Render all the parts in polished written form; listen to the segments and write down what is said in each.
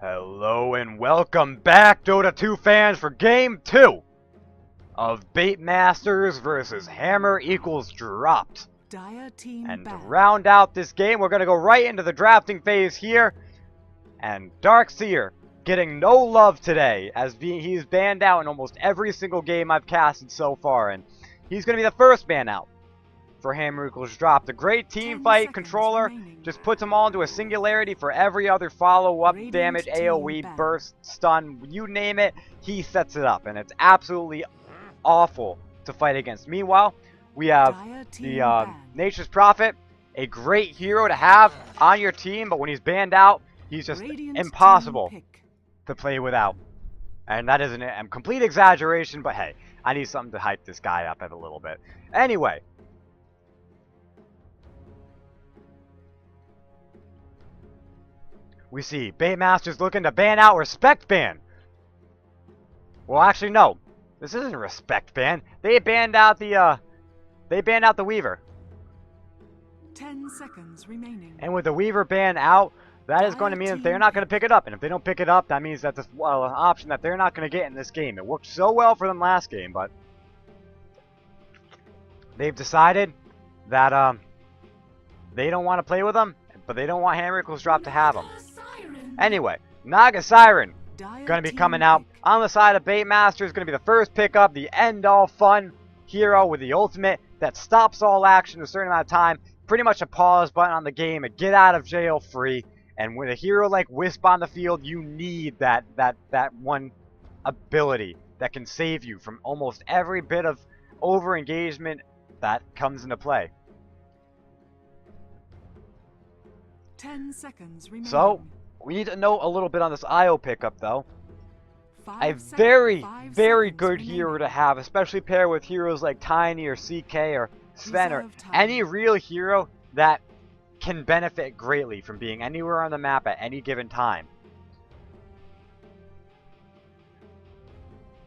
Hello and welcome back, Dota2 fans, for Game 2 of Bait Masters versus Hammer equals Dropped. And to round out this game, we're going to go right into the drafting phase here. And Darkseer getting no love today, as he's banned out in almost every single game I've casted so far. And he's going to be the first ban out for Hammer equals Dropped. A great team fight controller, just puts them all into a singularity for every other follow-up damage, AoE, burst, stun, you name it, he sets it up. And it's absolutely awful to fight against. Meanwhile, we have the Nature's Prophet, a great hero to have on your team, but when he's banned out, he's just impossible to play without. And that isn't a complete exaggeration, but hey, I need something to hype this guy up a little bit. Anyway, we see Bait Masters looking to ban out Respect Ban. Well, actually, no. This isn't Respect Ban. They banned out the Weaver. 10 seconds remaining. And with the Weaver ban out, that is going to mean that they're not going to pick it up. And if they don't pick it up, that means that's an option that they're not going to get in this game. It worked so well for them last game, but they've decided that they don't want to play with them, but they don't want Hammer equals Dropped to have them. Anyway, Naga Siren going to be coming out on the side of Bait Masters. Going to be the first pickup, the end-all fun hero with the ultimate that stops all action a certain amount of time. Pretty much a pause button on the game, a get out of jail free. And with a hero like Wisp on the field, you need that one ability that can save you from almost every bit of over-engagement that comes into play. 10 seconds remaining. So, we need to know a little bit on this IO pickup, though. A very, very good hero to have, especially paired with heroes like Tiny or CK or Sven or any real hero that can benefit greatly from being anywhere on the map at any given time.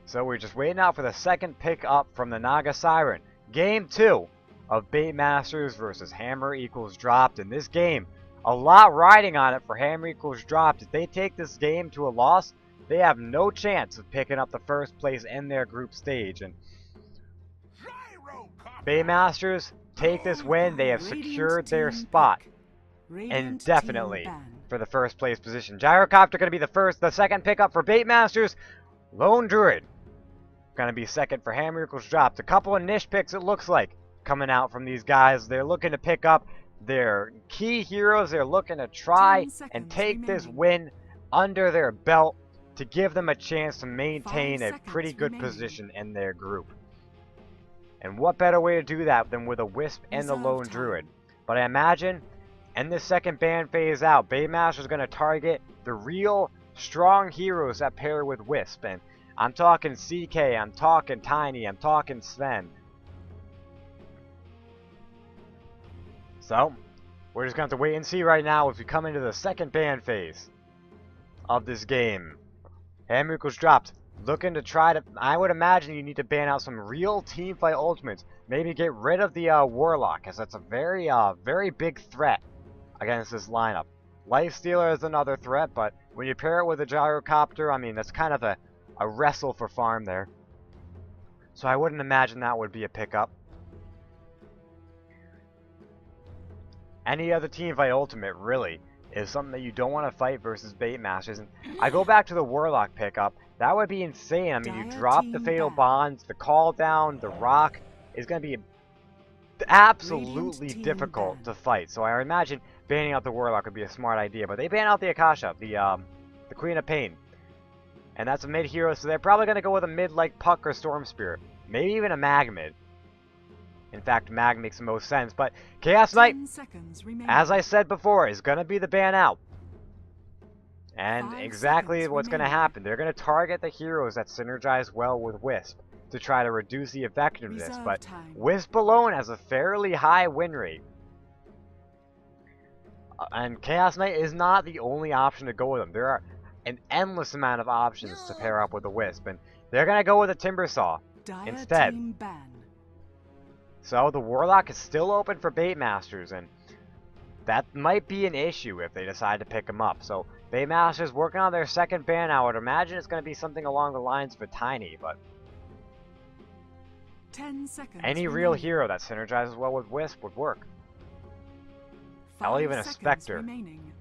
So we're just waiting out for the second pick up from the Naga Siren. Game 2 of Bait Masters versus Hammer equals Dropped. In this game, a lot riding on it for Hammer equals Dropped. If they take this game to a loss, they have no chance of picking up the first place in their group stage. And Bait Masters take this win, they have secured their spot indefinitely for the first place position. Gyrocopter going to be the second pickup for Bait Masters. Lone Druid going to be second for Hammer equals Dropped. A couple of niche picks, it looks like, coming out from these guys. They're looking to pick up their key heroes. They're looking to try and take this win under their belt to give them a chance to maintain a pretty good position in their group. And what better way to do that than with a Wisp and the Lone Druid? But I imagine in this second ban phase out, Bait Master is going to target the real strong heroes that pair with Wisp. And I'm talking CK, I'm talking Tiny, I'm talking Sven. So, we're just going to have to wait and see right now as we come into the second ban phase of this game. Hammer equals Dropped. Looking to try to, I would imagine you need to ban out some real teamfight ultimates. Maybe get rid of the Warlock, as that's a very, very big threat against this lineup. Lifestealer is another threat, but when you pair it with a Gyrocopter, I mean, that's kind of a wrestle for farm there. So I wouldn't imagine that would be a pickup. Any other teamfight ultimate, really, is something that you don't want to fight versus Bait Masters. And I go back to the Warlock pickup. That would be insane. I mean, you drop the Fatal Bonds, the Call Down, the Rock is going to be absolutely difficult to fight. So I imagine banning out the Warlock would be a smart idea. But they ban out the Akasha, the Queen of Pain. And that's a mid hero, so they're probably going to go with a mid like Puck or Storm Spirit. Maybe even a Mag mid. In fact, Mag makes the most sense. But Chaos Knight, as I said before, is going to be the ban out. And exactly what's going to happen. They're going to target the heroes that synergize well with Wisp to try to reduce the effectiveness. But Wisp alone has a fairly high win rate. And Chaos Knight is not the only option to go with them. There are an endless amount of options to pair up with the Wisp. And they're going to go with a Timbersaw instead. So the Warlock is still open for Bait Masters. And that might be an issue if they decide to pick him up. So Baitmaster's working on their second ban. I would imagine it's going to be something along the lines of a Tiny, but 10 seconds any real hero that synergizes well with Wisp would work. Hell, even a Spectre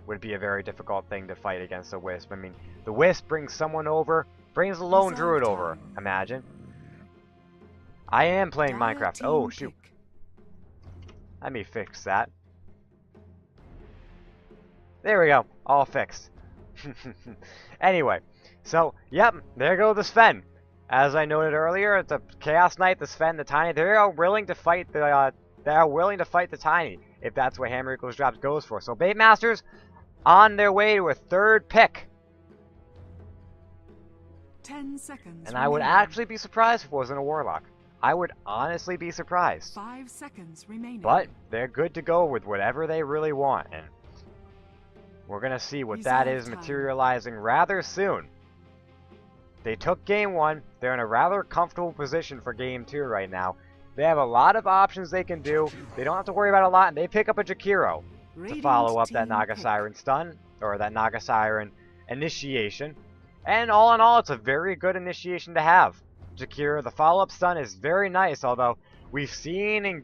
would be a very difficult thing to fight against a Wisp. I mean, the Wisp brings someone over, brings a lone druid over, imagine. I am playing Minecraft. Oh, shoot. Let me fix that. There we go. All fixed. Anyway, so, yep, there goes the Sven. As I noted earlier, it's a Chaos Knight, the Sven, the Tiny. They are willing to fight the Tiny if that's what Hammer Equals Drops goes for. So Baitmasters on their way to a third pick. 10 seconds. And I would actually be surprised if it wasn't a Warlock. I would honestly be surprised. 5 seconds remaining. But they're good to go with whatever they really want, and we're gonna see what that is materializing rather soon. They took game 1. They're in a rather comfortable position for game 2 right now. They have a lot of options they can do. They don't have to worry about a lot, and they pick up a Jakiro to follow up that Naga Siren stun, or that Naga Siren initiation. And all in all, it's a very good initiation to have. Jakiro, the follow-up stun is very nice, although we've seen in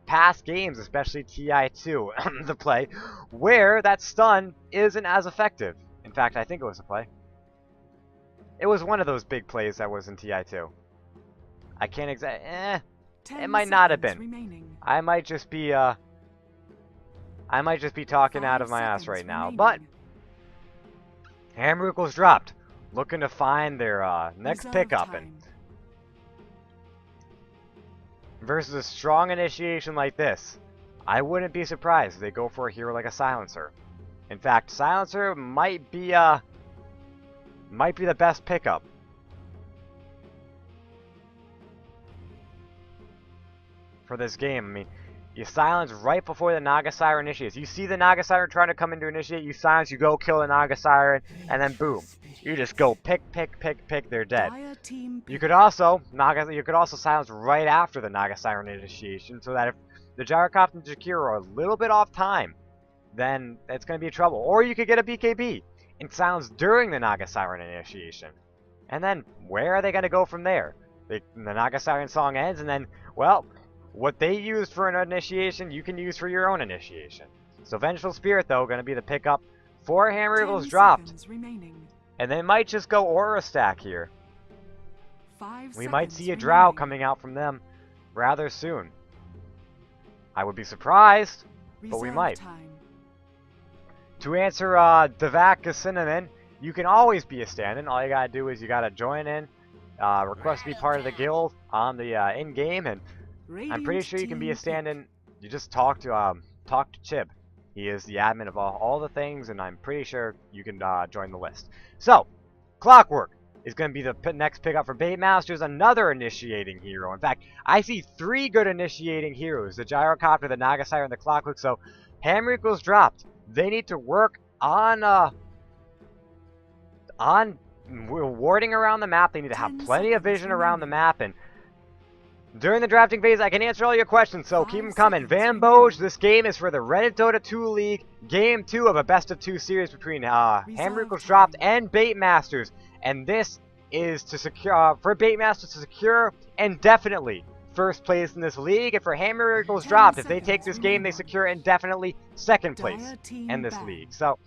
past games, especially TI2, the play, where that stun isn't as effective. In fact, I think it was a play. It was one of those big plays that was in TI2. I can't it might not have been. Remaining. I might just be talking out of my ass right now. But Hammer Equals dropped, looking to find their next pickup, and versus a strong initiation like this, I wouldn't be surprised if they go for a hero like a Silencer. In fact, Silencer might be the best pickup. For this game. I mean, you silence right before the Naga Siren initiates. You see the Naga Siren trying to come in to initiate, you silence, you go kill the Naga Siren, and then boom. You just go pick, they're dead. You could also silence right after the Naga Siren initiation, so that if the Gyrocopter and Jakiro are a little bit off time, then it's going to be trouble. Or you could get a BKB and silence during the Naga Siren initiation. And then, where are they going to go from there? The Naga Siren song ends, and then, well, what they used for an initiation, you can use for your own initiation. So Vengeful Spirit, though, going to be the pickup for Hammer Eagles dropped. And they might just go Aura Stack here. We might see a Drow coming out from them rather soon. I would be surprised, but we might. To answer Devak Cinnamon, you can always be a stand-in. All you gotta do is you gotta join in, request to be part of the guild on the in-game, and I'm pretty sure you can be a stand-in. You just talk to Chib. He is the admin of all the things, and I'm pretty sure you can join the list. So, Clockwork is going to be the next pickup for Baitmasters, another initiating hero. In fact, I see 3 good initiating heroes: the Gyrocopter, the Naga Siren, and the Clockwork. So, Hammer Equals dropped. They need to work on warding around the map. They need to have plenty of vision around the map, and during the drafting phase, I can answer all your questions, so keep them coming. Van Boj, this game is for the Reddit Dota 2 League, Game 2 of a best-of-2 series between Hammer Equals dropped and Baitmasters. And this is to secure for Baitmasters to secure indefinitely first place in this league. And for Hammer Equals dropped, if they take this game, they secure indefinitely second place in this league. So,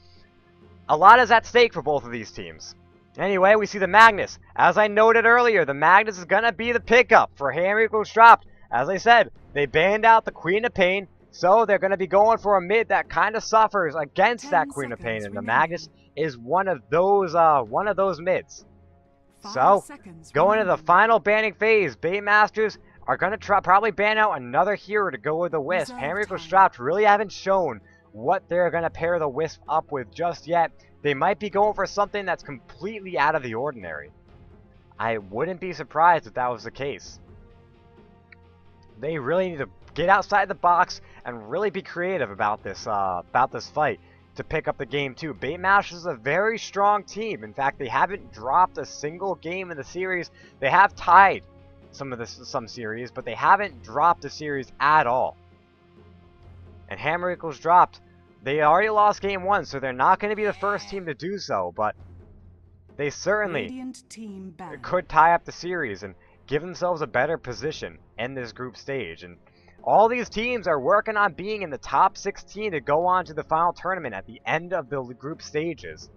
a lot is at stake for both of these teams. Anyway, we see the Magnus. As I noted earlier, the Magnus is going to be the pickup for Hammer Equals dropped. As I said, they banned out the Queen of Pain, so they're going to be going for a mid that kind of suffers against that Queen of Pain, and the Magnus is one of those mids. So, going to the final banning phase, Baitmasters are going to probably ban out another hero to go with the Wisp. Hammer Equals dropped really haven't shown what they're going to pair the Wisp up with just yet. They might be going for something that's completely out of the ordinary. I wouldn't be surprised if that was the case. They really need to get outside the box and really be creative about this fight to pick up the game too. Baitmasters is a very strong team. In fact, they haven't dropped a single game in the series. They have tied some series, but they haven't dropped a series at all. And Hammer Equals dropped. They already lost game 1, so they're not going to be the first team to do so, but they certainly could tie up the series and give themselves a better position in this group stage. And all these teams are working on being in the top 16 to go on to the final tournament at the end of the group stages.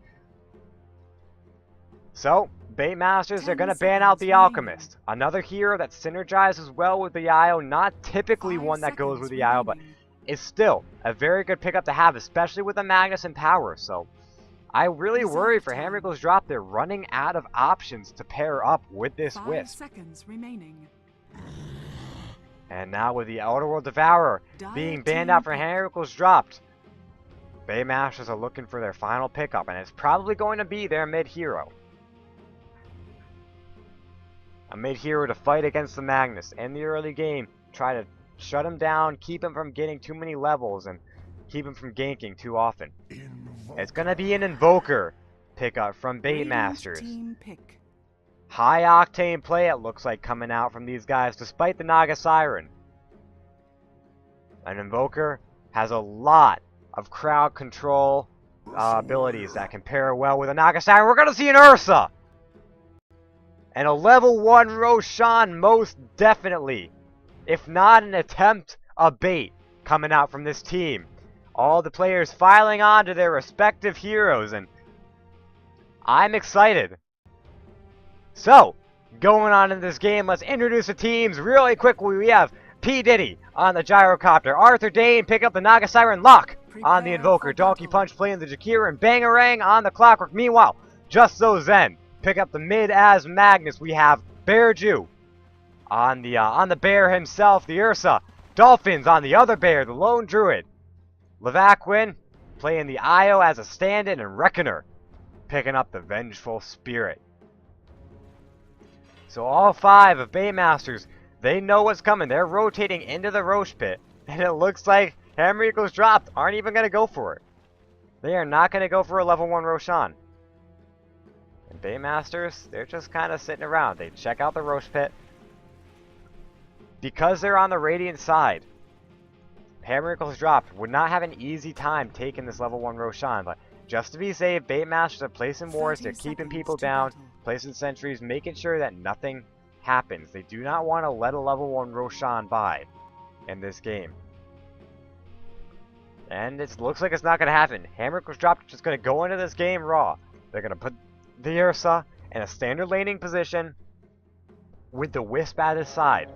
So, Baitmasters are going to ban out the Alchemist. Another hero that synergizes well with the IO, not typically one that goes with the IO, but is still a very good pickup to have, especially with the Magnus and Power. So, I really worry for Hammer Equals drop. They're running out of options to pair up with this Wisp. 5 seconds remaining. And now with the Outer World Devourer being banned out for Hammer Equals dropped, Baitmasters are looking for their final pickup, and it's probably going to be their mid-hero. A mid-hero to fight against the Magnus in the early game, try to shut him down, keep him from getting too many levels, and keep him from ganking too often. It's going to be an Invoker pickup from Baitmasters. High octane play it looks like coming out from these guys despite the Naga Siren. An Invoker has a lot of crowd control abilities that can pair well with a Naga Siren. We're going to see an Ursa! And a level 1 Roshan most definitely. If not an attempt, a bait coming out from this team. All the players filing on to their respective heroes, and I'm excited. So, going on in this game, let's introduce the teams really quickly. We have P. Diddy on the Gyrocopter, Arthur Dane pick up the Naga Siren, Locke on the Invoker, Donkey Punch playing the Jakira, and Bangarang on the Clockwork. Meanwhile, Just So Zen pick up the mid as Magnus. We have Bear Jew on the bear himself, the Ursa. Dolphins on the other bear, the Lone Druid. Levaquin playing the Io as a stand-in, and Reckoner picking up the Vengeful Spirit. So all 5 of Baitmasters, they know what's coming. They're rotating into the Roche Pit, and it looks like Hammer Equals dropped aren't even going to go for it. They are not going to go for a level 1 Roshan. And Baitmasters, they're just kind of sitting around. They check out the Roche Pit. Because they're on the Radiant side, Hammer Equals dropped would not have an easy time taking this level 1 Roshan, but just to be safe, Baitmasters are placing wards, they're keeping people down, placing sentries, making sure that nothing happens. They do not want to let a level 1 Roshan by in this game. And it looks like it's not going to happen. Hammer Equals dropped just going to go into this game raw. They're going to put the Ursa in a standard laning position with the Wisp at his side.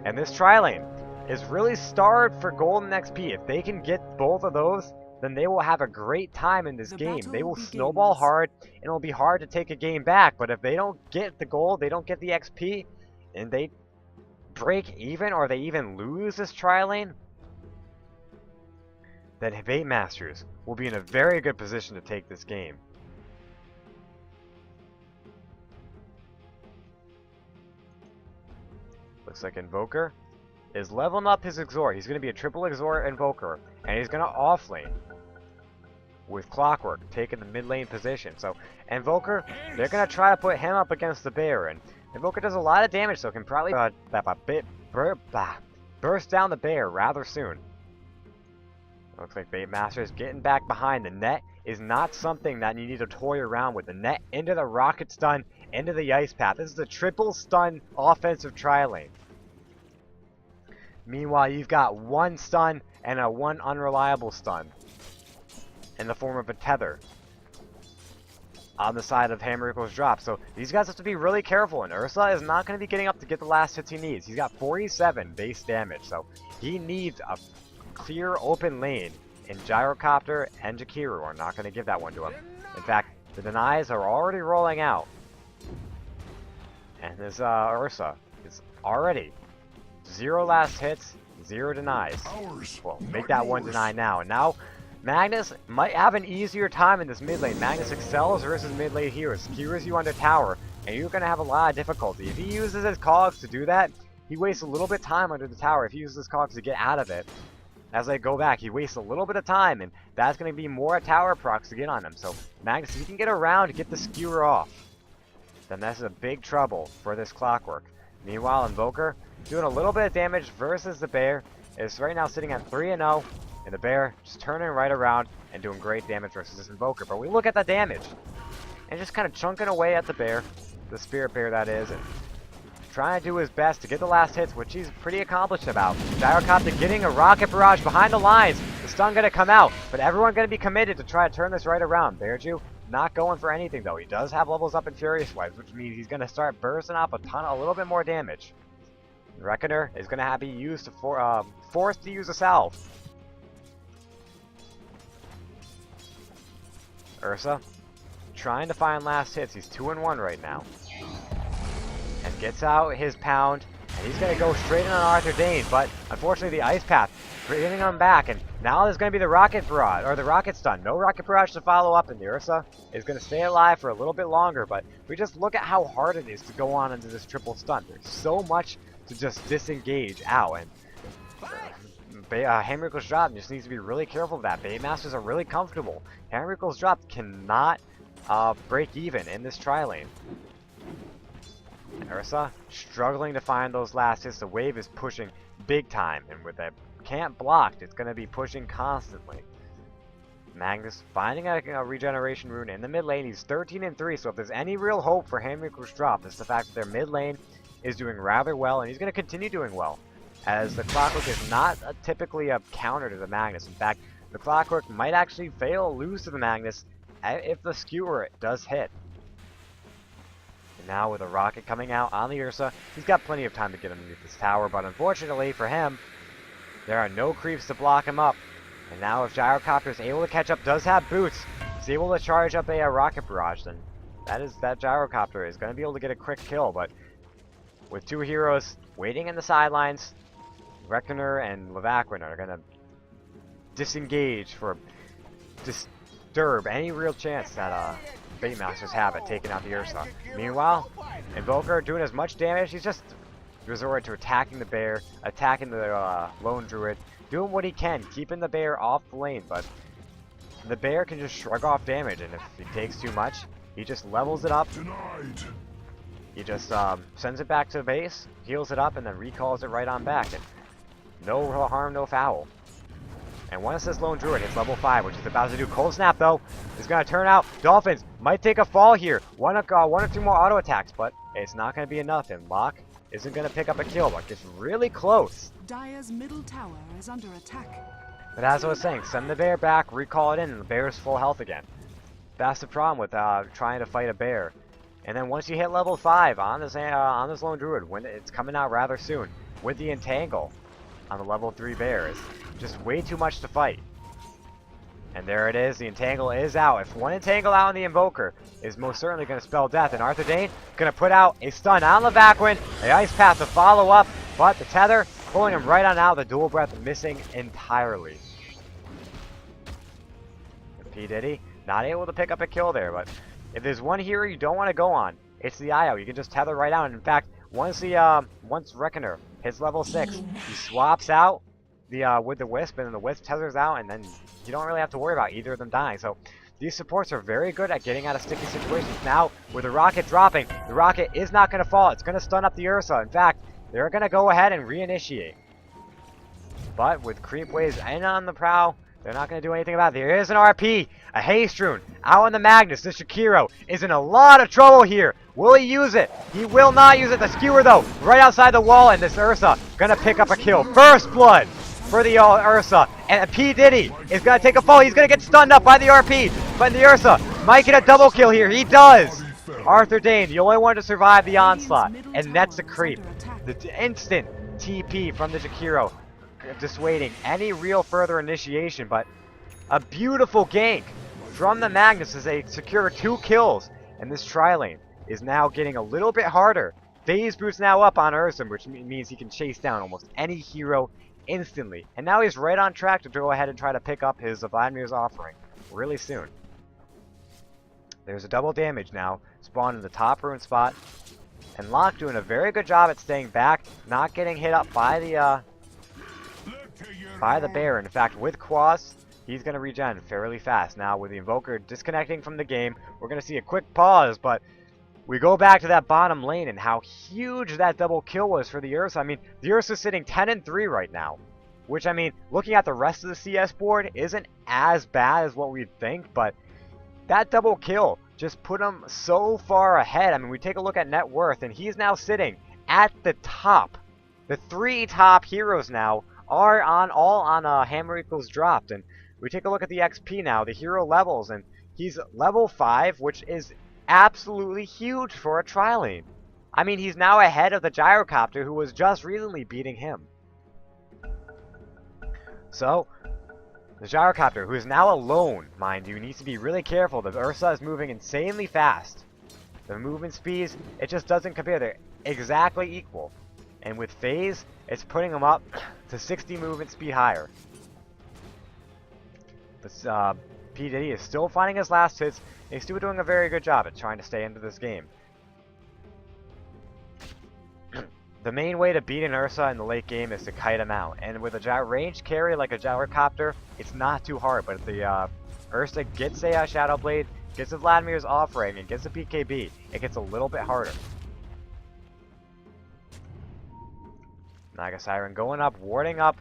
And this tri-lane is really starved for golden XP. If they can get both of those, then they will have a great time in this game. They will snowball hard, and it will be hard to take a game back. But if they don't get the gold, they don't get the XP, and they break even, or they even lose this tri-lane, then Baitmasters will be in a very good position to take this game. Looks like Invoker is leveling up his Exort. He's going to be a triple Exort Invoker, and he's going to offlane with Clockwork, taking the mid lane position. So Invoker, they're going to try to put him up against the bear, and Invoker does a lot of damage, so can probably burst down the bear rather soon. Looks like Baitmaster is getting back behind. The net is not something that you need to toy around with. The net into the rocket stun, into the ice path. This is a triple stun offensive tri-lane. Meanwhile, you've got 1 stun and a 1 unreliable stun in the form of a tether on the side of Hammer Equals drop. So these guys have to be really careful, and Ursa is not going to be getting up to get the last hits he needs. He's got 47 base damage, so he needs a clear open lane, and Gyrocopter and Jakiru are not going to give that one to him. In fact, the denies are already rolling out, and this Ursa is already 0 last hits, 0 denies. Well, make that 1 deny now, and now Magnus might have an easier time in this mid lane. Magnus excels versus mid lane heroes, skewers you under tower, and you're going to have a lot of difficulty. If he uses his cogs to do that, he wastes a little bit of time under the tower. If he uses his cogs to get out of it, as they go back, he wastes a little bit of time, and that's going to be more tower procs to get on him. So Magnus, if he can get around to get the skewer off, then that's a big trouble for this Clockwork. Meanwhile, Invoker doing a little bit of damage versus the bear is right now sitting at 3-0. And the bear just turning right around and doing great damage versus this Invoker. But we look at the damage. And just kind of chunking away at the bear. The Spirit Bear, that is. And trying to do his best to get the last hits, which he's pretty accomplished about. Gyrocopter getting a Rocket Barrage behind the lines. The stun going to come out. But everyone going to be committed to try to turn this right around. Bearju not going for anything, though. He does have levels up in Furious Wipes, which means he's going to start bursting up a little bit more damage. Reckoner is going to have to be used to forced to use a salve. Ursa trying to find last hits. He's 2-1 right now. And gets out his pound. And he's going to go straight in on Arthur Dane. But unfortunately the Ice Path bringing him back. And now there's going to be the Rocket Barrage, or the Rocket Stun. No Rocket Barrage to follow up. And the Ursa is going to stay alive for a little bit longer. But we just look at how hard it is to go on into this triple stun. There's so much to just disengage out. And Hammer Equals Drop just needs to be really careful of that. Bait Masters are really comfortable. Hammer Equals Drop cannot break even in this tri-lane. Ursa struggling to find those last hits. The wave is pushing big time, and with that camp blocked, it's going to be pushing constantly. Magnus finding a regeneration rune in the mid lane. He's 13-3, so if there's any real hope for Hammer Equals Drop, it's the fact that their mid lane is doing rather well, and he's going to continue doing well, as the Clockwork is not typically a counter to the Magnus. In fact, the Clockwork might actually fail, lose to the Magnus if the Skewer does hit. And now with a rocket coming out on the Ursa, he's got plenty of time to get underneath this tower, but unfortunately for him, there are no creeps to block him up. And now if Gyrocopter is able to catch up, does have boots, is able to charge up a rocket barrage, then that Gyrocopter is going to be able to get a quick kill. But with two heroes waiting in the sidelines, Reckoner and Levacrin are going to disengage for disturb any real chance that Bait Masters have at taking out the Ursa. Meanwhile, Invoker doing as much damage. He's just resorted to attacking the bear, attacking the Lone Druid, doing what he can, keeping the bear off the lane. But the bear can just shrug off damage, and if he takes too much, he just levels it up. He just sends it back to the base, heals it up, and then recalls it right on back. And no harm, no foul. And once this Lone Druid hits level 5, which is about to do, Cold Snap, though, is going to turn out. Dolphins might take a fall here. One or two more auto attacks, but it's not going to be enough. And Locke isn't going to pick up a kill, but gets really close. Dire's middle tower is under attack. But as I was saying, send the bear back, recall it in, and the bear's full health again. That's the problem with trying to fight a bear. And then once you hit level 5 on this Lone Druid, when it's coming out rather soon, with the Entangle on the level 3 bear, is just way too much to fight. And there it is, the Entangle is out. If one Entangle out on the Invoker is most certainly going to spell death, and Arthur Dane going to put out a stun on Levacrin, the Ice Path to follow up, but the Tether pulling him right on out, the Dual Breath missing entirely. And P. Diddy not able to pick up a kill there, but if there's one hero you don't want to go on, it's the IO. You can just tether right out, and in fact, once Reckoner hits level 6, he swaps out with the Wisp, and then the Wisp tethers out, and then you don't really have to worry about either of them dying. So these supports are very good at getting out of sticky situations. Now, with the Rocket dropping, the Rocket is not going to fall. It's going to stun up the Ursa. In fact, they're going to go ahead and reinitiate. But with Creep Waves in on the prow, they're not going to do anything about it. There is an RP, a Haste Rune, out on the Magnus. The Shakiro is in a lot of trouble here. Will he use it? He will not use it. The Skewer, though, right outside the wall, and this Ursa going to pick up a kill. First blood for the Ursa, and P. Diddy is going to take a fall. He's going to get stunned up by the RP, but the Ursa might get a double kill here. He does. Arthur Dane, the only one to survive the onslaught, and that's a creep. The instant TP from the Shakiro, dissuading any real further initiation, but a beautiful gank from the Magnus as they secure 2 kills, and this tri-lane is now getting a little bit harder. Phase Boost now up on Ursa, which means he can chase down almost any hero instantly, and now he's right on track to go ahead and try to pick up his Vladimir's offering really soon. There's a double damage now, spawned in the top rune spot, and Locke doing a very good job at staying back, not getting hit up by the bear. In fact, with Quas, he's going to regen fairly fast. Now, with the Invoker disconnecting from the game, we're going to see a quick pause, but we go back to that bottom lane and how huge that double kill was for the Ursa. I mean, the Ursa's sitting 10-3 right now. which, I mean, looking at the rest of the CS board isn't as bad as what we'd think, but that double kill just put him so far ahead. I mean, we take a look at net worth, and he's now sitting at the top. The 3 top heroes now are all on hammer equals dropped, and we take a look at the XP now, the hero levels, and he's level 5, which is absolutely huge for a tri-lane. I mean, he's now ahead of the Gyrocopter, who was just recently beating him. So, the Gyrocopter, who is now alone, mind you, needs to be really careful. The Ursa is moving insanely fast. The movement speeds, it just doesn't compare. They're exactly equal. And with Phase, it's putting him up to 60 movement speed higher. But P. Diddy is still finding his last hits. And he's still doing a very good job at trying to stay into this game. The main way to beat an Ursa in the late game is to kite him out. And with a range carry like a Gyrocopter, it's not too hard. But if the Ursa gets a Shadow Blade, gets a Vladimir's offering, and gets a BKB, it gets a little bit harder. Naga Siren going up, warding up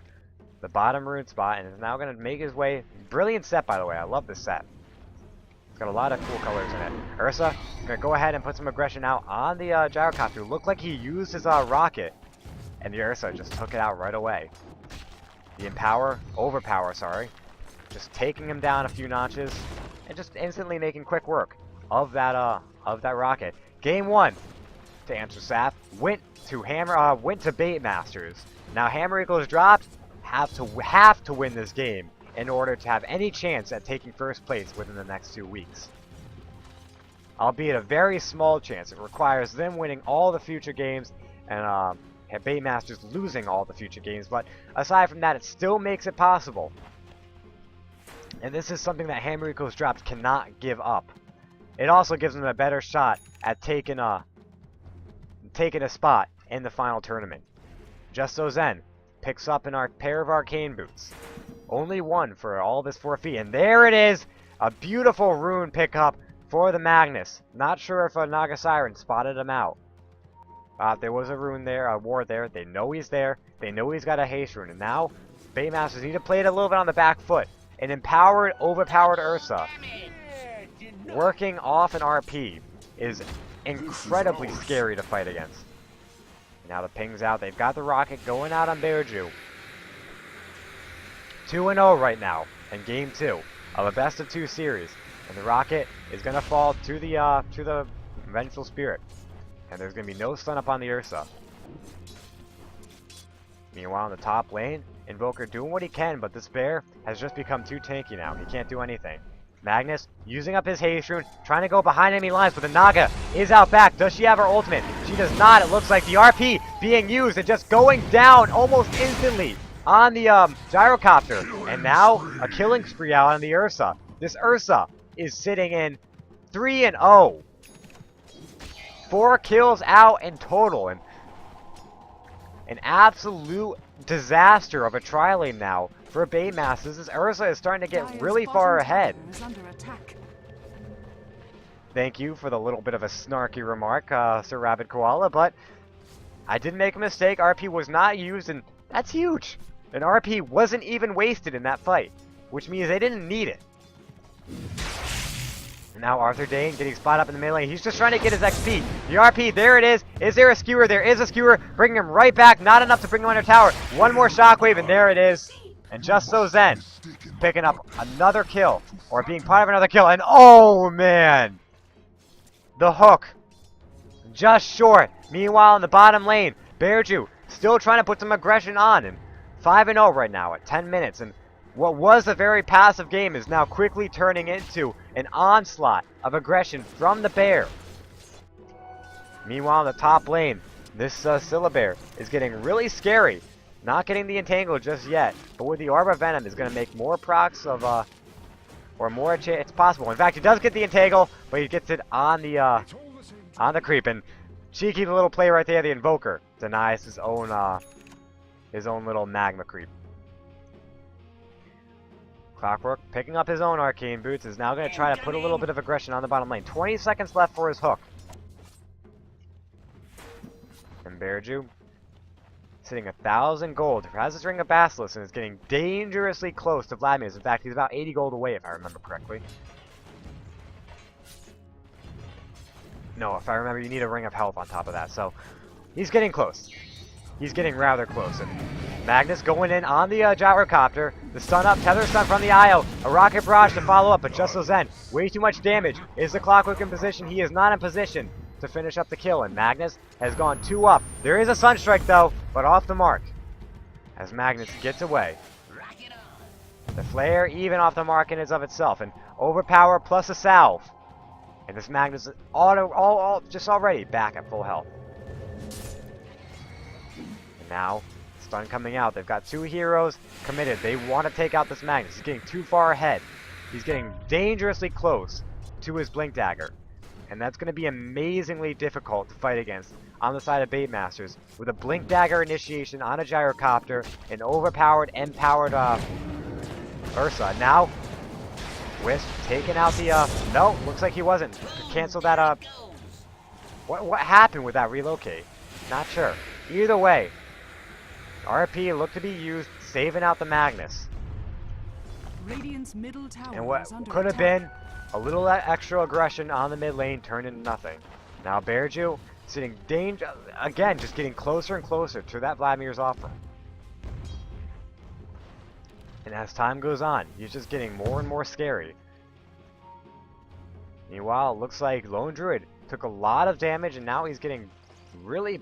the bottom rune spot, and is now going to make his way. Brilliant set, by the way. I love this set. It's got a lot of cool colors in it. Ursa going to go ahead and put some aggression out on the Gyrocopter. Looked like he used his rocket, and the Ursa just took it out right away. The overpower, sorry. Just taking him down a few notches, and just instantly making quick work of that rocket. Game 1, to answer Saf, went to Bait Masters. Now hammer equals dropped, have to win this game in order to have any chance at taking first place within the next 2 weeks. Albeit a very small chance. It requires them winning all the future games and Bait Masters losing all the future games, but aside from that, it still makes it possible. And this is something that hammer equals dropped cannot give up. It also gives them a better shot at taking a spot in the final tournament. Just so Zen picks up a pair of arcane boots. Only one for all this forfeit. And there it is! A beautiful rune pickup for the Magnus. Not sure if a Naga Siren spotted him out. There was a rune there, a ward there. They know he's there. They know he's got a haste rune. And now, Bait Masters need to play it a little bit on the back foot. An empowered, overpowered Ursa working off an RP is incredibly scary to fight against. Now the ping's out. They've got the rocket going out on Bearju. 2-0 right now in Game 2 of a best-of-2 series. And the rocket is going to fall to the Vengeful Spirit. And there's going to be no stun up on the Ursa. Meanwhile, in the top lane, Invoker doing what he can, but this bear has just become too tanky now. He can't do anything. Magnus using up his haste rune, trying to go behind enemy lines, but the Naga is out back. Does she have her ultimate? She does not. It looks like the RP being used and just going down almost instantly on the Gyrocopter. And now a killing spree out on the Ursa. This Ursa is sitting in 3-0. 4 kills out in total, and an absolute disaster of a tri-lane now for Bait Masters. This Ursa is starting to get really far ahead. Thank you for the little bit of a snarky remark, Sir Rabbit Koala, but I did make a mistake. RP was not used, and that's huge. An RP wasn't even wasted in that fight, which means they didn't need it. Now Arthur Dane getting spot up in the mid lane. He's just trying to get his XP. The RP, there it is. Is there a skewer? There is a skewer. Bringing him right back. Not enough to bring him under tower. One more shockwave, and there it is. And just so Zen picking up another kill, or being part of another kill. And oh man, the hook just short. Meanwhile, in the bottom lane, Bearju still trying to put some aggression on, and 5-0 right now at 10 minutes. And what was a very passive game is now quickly turning into an onslaught of aggression from the bear. Meanwhile, in the top lane, this Syllabear is getting really scary. Not getting the entangle just yet, but with the Arbor Venom is going to make more procs of, or more it's possible. In fact, he does get the entangle, but he gets it on the creep. And cheeky little play right there, the Invoker denies his own little magma creep. Clockwork picking up his own arcane boots is now going to try to put a little bit of aggression on the bottom lane. 20 seconds left for his hook. And Bearju sitting 1,000 gold. Has his Ring of Basilisk and is getting dangerously close to Vladimir's. In fact, he's about 80 gold away, if I remember correctly. No, if I remember, you need a Ring of Health on top of that. So, he's getting close. He's getting rather close. And Magnus going in on the gyrocopter. The stun up, tether stun from the IO. A rocket barrage to follow up, but just so Zen. Way too much damage. Is the Clockwork in position? He is not in position to finish up the kill. And Magnus has gone 2 up. There is a Sunstrike though, but off the mark. As Magnus gets away. The flare even off the mark in and of itself. And overpower plus a salve. And this Magnus is just already back at full health. And now, stun coming out. They've got 2 heroes committed. They want to take out this Magnus. He's getting too far ahead. He's getting dangerously close to his Blink Dagger. And that's going to be amazingly difficult to fight against on the side of Bait Masters. With a Blink Dagger initiation on a gyrocopter, an overpowered, empowered Ursa. Now, Wisp taking out the, no, looks like he wasn't. Cancel that, what happened with that relocate? Not sure. Either way, RP looked to be used, saving out the Magnus. Radiant's middle tower And what could have been a little extra aggression on the mid lane turned into nothing. Now Bearju sitting again, just getting closer and closer to that Vladimir's offer. And as time goes on, he's just getting more and more scary. Meanwhile, it looks like Lone Druid took a lot of damage, and now he's getting really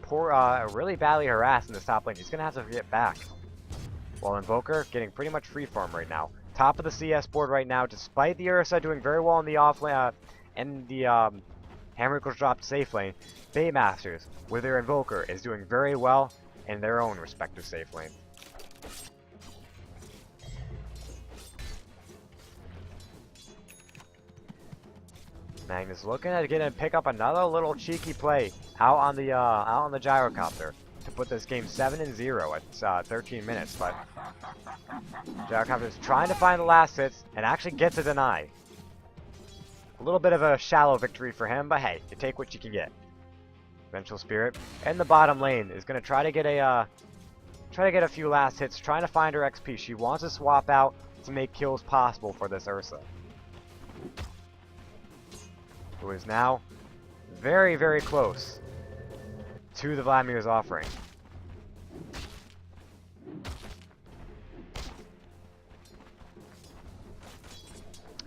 really badly harassed in this top lane. He's gonna have to get back. While Invoker getting pretty much free farm right now. Top of the CS board right now, despite the Ursa doing very well in the off lane and the Hammer Equals dropped safe lane. Bait Masters with their Invoker is doing very well in their own respective safe lane. Magnus looking at getting to pick up another little cheeky play out on the gyrocopter to put this game 7-0 at 13 minutes, but Gyrocopter is trying to find the last hits and actually gets a deny. A little bit of a shallow victory for him, but hey, you take what you can get. Vengeful Spirit in the bottom lane is going to try to get a few last hits, trying to find her XP. She wants to swap out to make kills possible for this Ursa, who is now very, very close to the Vladimir's offering.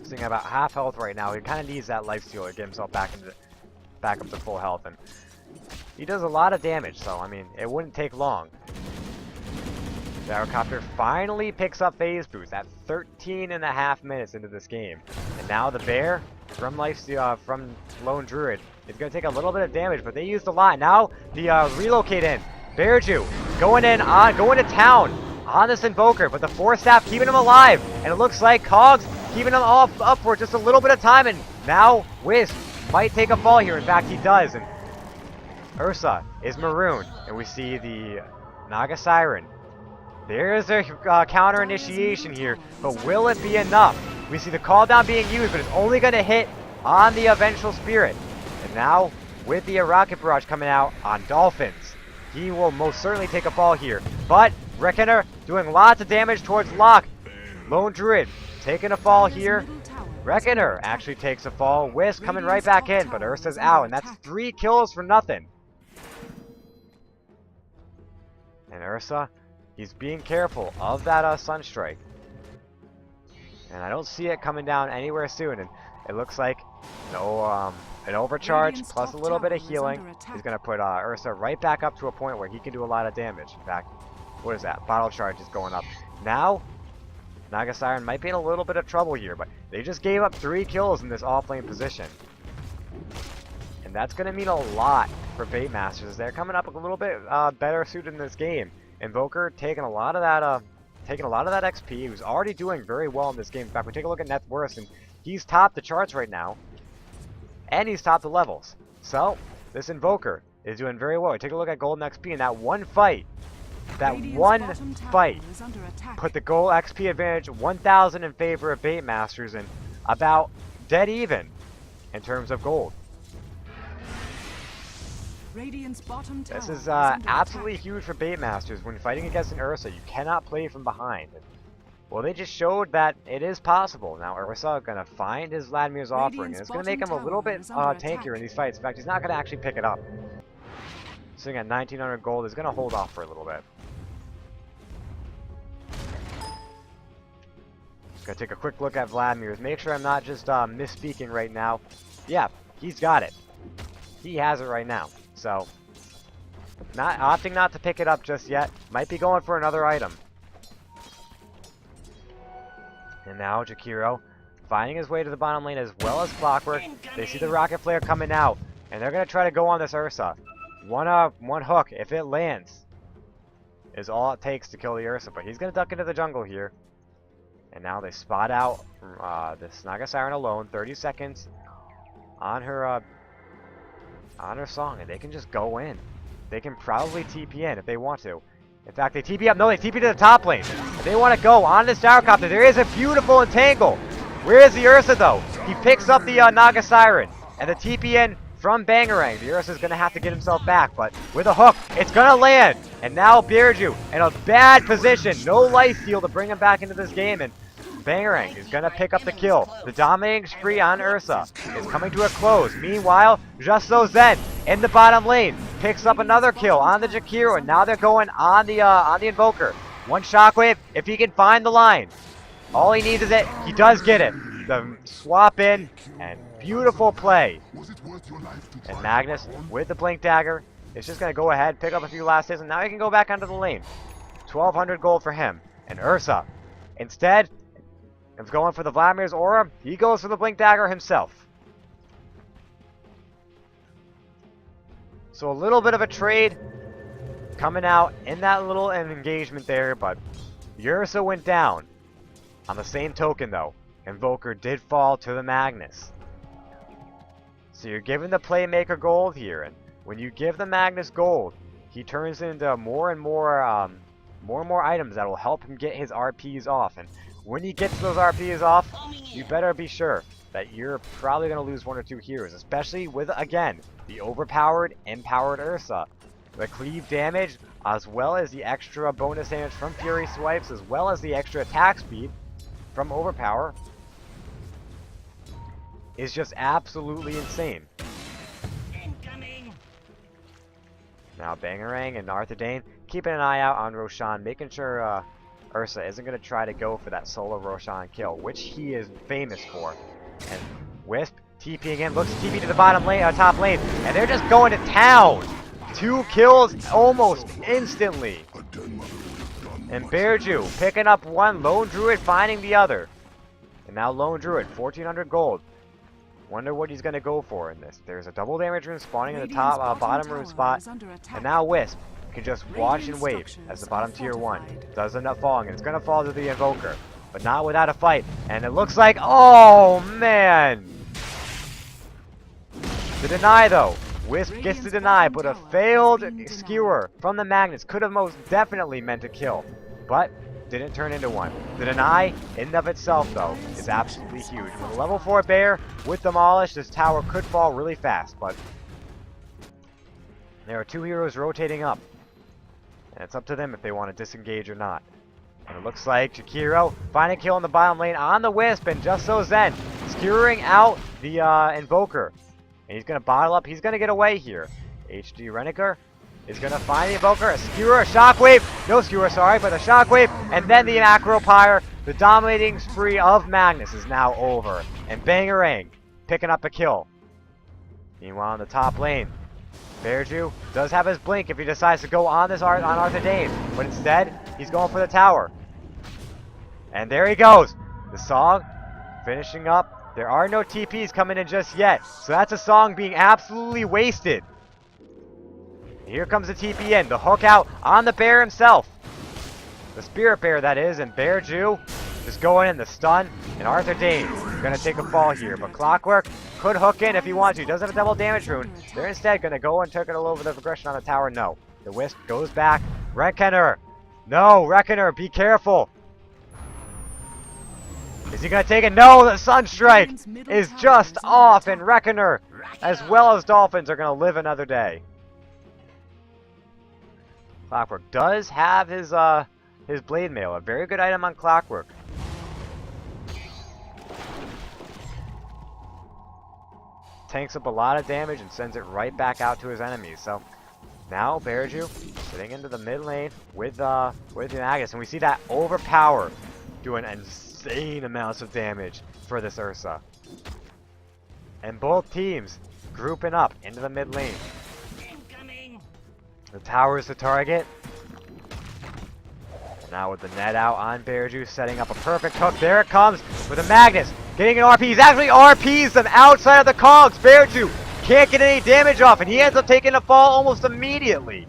Sitting at about half health right now. He kind of needs that lifesteal to get himself back up to full health, and he does a lot of damage. So I mean, it wouldn't take long. Gyrocopter finally picks up phase boost at 13.5 minutes into this game, and now the bear from from Lone Druid is going to take a little bit of damage, but they used a lot. Now the relocate in. Bearju going to town on this Invoker, but the Force Staff keeping him alive, and it looks like Cogs keeping him up for just a little bit of time, and now Wisp might take a fall here. In fact, he does, and Ursa is marooned, and we see the Naga Siren. There is a counter initiation here, but will it be enough? We see the call down being used, but it's only going to hit on the Vengeful Spirit. And now, with the Rocket Barrage coming out on Dolphins, he will most certainly take a fall here. But Reckoner doing lots of damage towards Locke. Lone Druid taking a fall here. Reckoner actually takes a fall. Wisp coming right back in, but Ursa's out, and that's 3 kills for nothing. And Ursa, he's being careful of that Sunstrike. And I don't see it coming down anywhere soon. And it looks like an overcharge plus a little bit of healing is going to put Ursa right back up to a point where he can do a lot of damage. In fact, what is that? Bottle charge is going up. Now, Naga Siren might be in a little bit of trouble here, but they just gave up 3 kills in this offlane position. And that's going to mean a lot for Bait Masters. They're coming up a little bit better suited in this game. Invoker taking a lot of that XP. He was already doing very well in this game. In fact, we take a look at net worth, and he's topped the charts right now, and he's topped the levels. So this Invoker is doing very well. We take a look at golden XP in that one fight. That one fight put the gold XP advantage 1,000 in favor of Bait Masters, and about dead even in terms of gold. Radiant's bottom tower This is is under absolutely attack. huge for Bait Masters. When fighting against an Ursa, you cannot play from behind. Well, they just showed that it is possible. Now, Ursa gonna find his Vladimir's offering, and it's gonna make him a little bit tankier in these fights. In fact, he's not gonna actually pick it up. Sitting at 1900 gold, is gonna hold off for a little bit. Gonna take a quick look at Vladimir's. Make sure I'm not just misspeaking right now. Yeah, he's got it. He has it right now. So, opting not to pick it up just yet. Might be going for another item. And now Jakiro finding his way to the bottom lane as well as Clockwork. They see the rocket flare coming out, and they're gonna try to go on this Ursa. One hook, if it lands, is all it takes to kill the Ursa. But he's gonna duck into the jungle here. And now they spot out this Naga Siren alone. 30 seconds on her song, and they can just go in. They can probably TP in if they want to. In fact, they TP up. No, they TP to the top lane. If they want to go on this Gyrocopter, there is a beautiful entangle. Where is the Ursa, though? He picks up the Naga Siren. And the TP in from Bangarang. The Ursa's going to have to get himself back. But with a hook, it's going to land. And now Birju in a bad position. No life steal to bring him back into this game. And Bangarang is going to pick up the kill. The dominating spree on Ursa is coming to a close. Meanwhile, Just So Zen in the bottom lane picks up another kill on the Jakiro, and now they're going on the Invoker. One shockwave if he can find the line. All he needs is it. He does get it. The swap in, and beautiful play. And Magnus with the Blink Dagger is just going to go ahead, pick up a few last hits, and now he can go back onto the lane. 1200 gold for him. And Ursa, instead of going for the Vladimir's Aura, he goes for the Blink Dagger himself. So a little bit of a trade coming out in that little engagement there, but Ursa went down. On the same token, though, Invoker did fall to the Magnus. So you're giving the Playmaker gold here, and when you give the Magnus gold, he turns into more and more items that will help him get his RPs off. And when he gets those RPs off, you better be sure that you're probably going to lose one or two heroes, especially with, again, the overpowered, empowered Ursa. The cleave damage, as well as the extra bonus damage from Fury Swipes, as well as the extra attack speed from Overpower, is just absolutely insane. Now Bangarang and Arthur Dane keeping an eye out on Roshan, making sure Ursa isn't going to try to go for that solo Roshan kill, which he is famous for. And Wisp TPing in, looks to TP to the bottom lane, top lane, and they're just going to town. 2 kills almost instantly. And Birju picking up one, Lone Druid finding the other. And now Lone Druid, 1400 gold. Wonder what he's going to go for in this. There's a double damage rune spawning in the top bottom rune spot. And now Wisp can just watch and wait as the bottom tier 1 does end up falling. And it's going to fall to the Invoker, but not without a fight. And it looks like, oh man! The deny though. Wisp gets the deny, but a failed skewer from the Magnus could have most definitely meant a kill, but didn't turn into one. The deny, in and of itself though, is absolutely huge. With a level 4 bear, with Demolish, this tower could fall really fast, but there are 2 heroes rotating up. And it's up to them if they want to disengage or not. And it looks like Jakiro finding a kill in the bottom lane on the Wisp, and Just So Zen skewering out the Invoker. And he's going to bottle up. He's going to get away here. HD Reniker is going to find the Invoker. A skewer, a shockwave. No skewer, sorry, but a shockwave. And then the Acropyre. The dominating spree of Magnus is now over. And Bangarang picking up a kill. Meanwhile, on the top lane, Birju does have his blink if he decides to go on this on Arthur Dane. But instead, he's going for the tower. And there he goes. The song finishing up. There are no TPs coming in just yet, so that's a song being absolutely wasted. Here comes the TP in, the hook out on the bear himself. The spirit bear, that is, and Birju just going in the stun, and Arthur Dane is going to take a fall here. But Clockwork could hook in if he wants to. He does have a double damage rune. They're instead going to go and take it all over the progression on the tower. No. The Wisp goes back. Reckoner. No, Reckoner, be careful. Is he going to take it? No, the Sunstrike is just off, and Reckoner, as well as Dolphins, are going to live another day. Clockwork does have his blade mail, a very good item on Clockwork. Tanks up a lot of damage and sends it right back out to his enemies. So now Bearju sitting into the mid lane with Magnus, and we see that overpower doing insane amounts of damage for this Ursa. And both teams grouping up into the mid lane. Incoming. The tower is the target. Now with the net out on Bearju, setting up a perfect hook. There it comes with a Magnus. Getting an RP. He's actually RPs them outside of the cogs. Bearju can't get any damage off, and he ends up taking a fall almost immediately.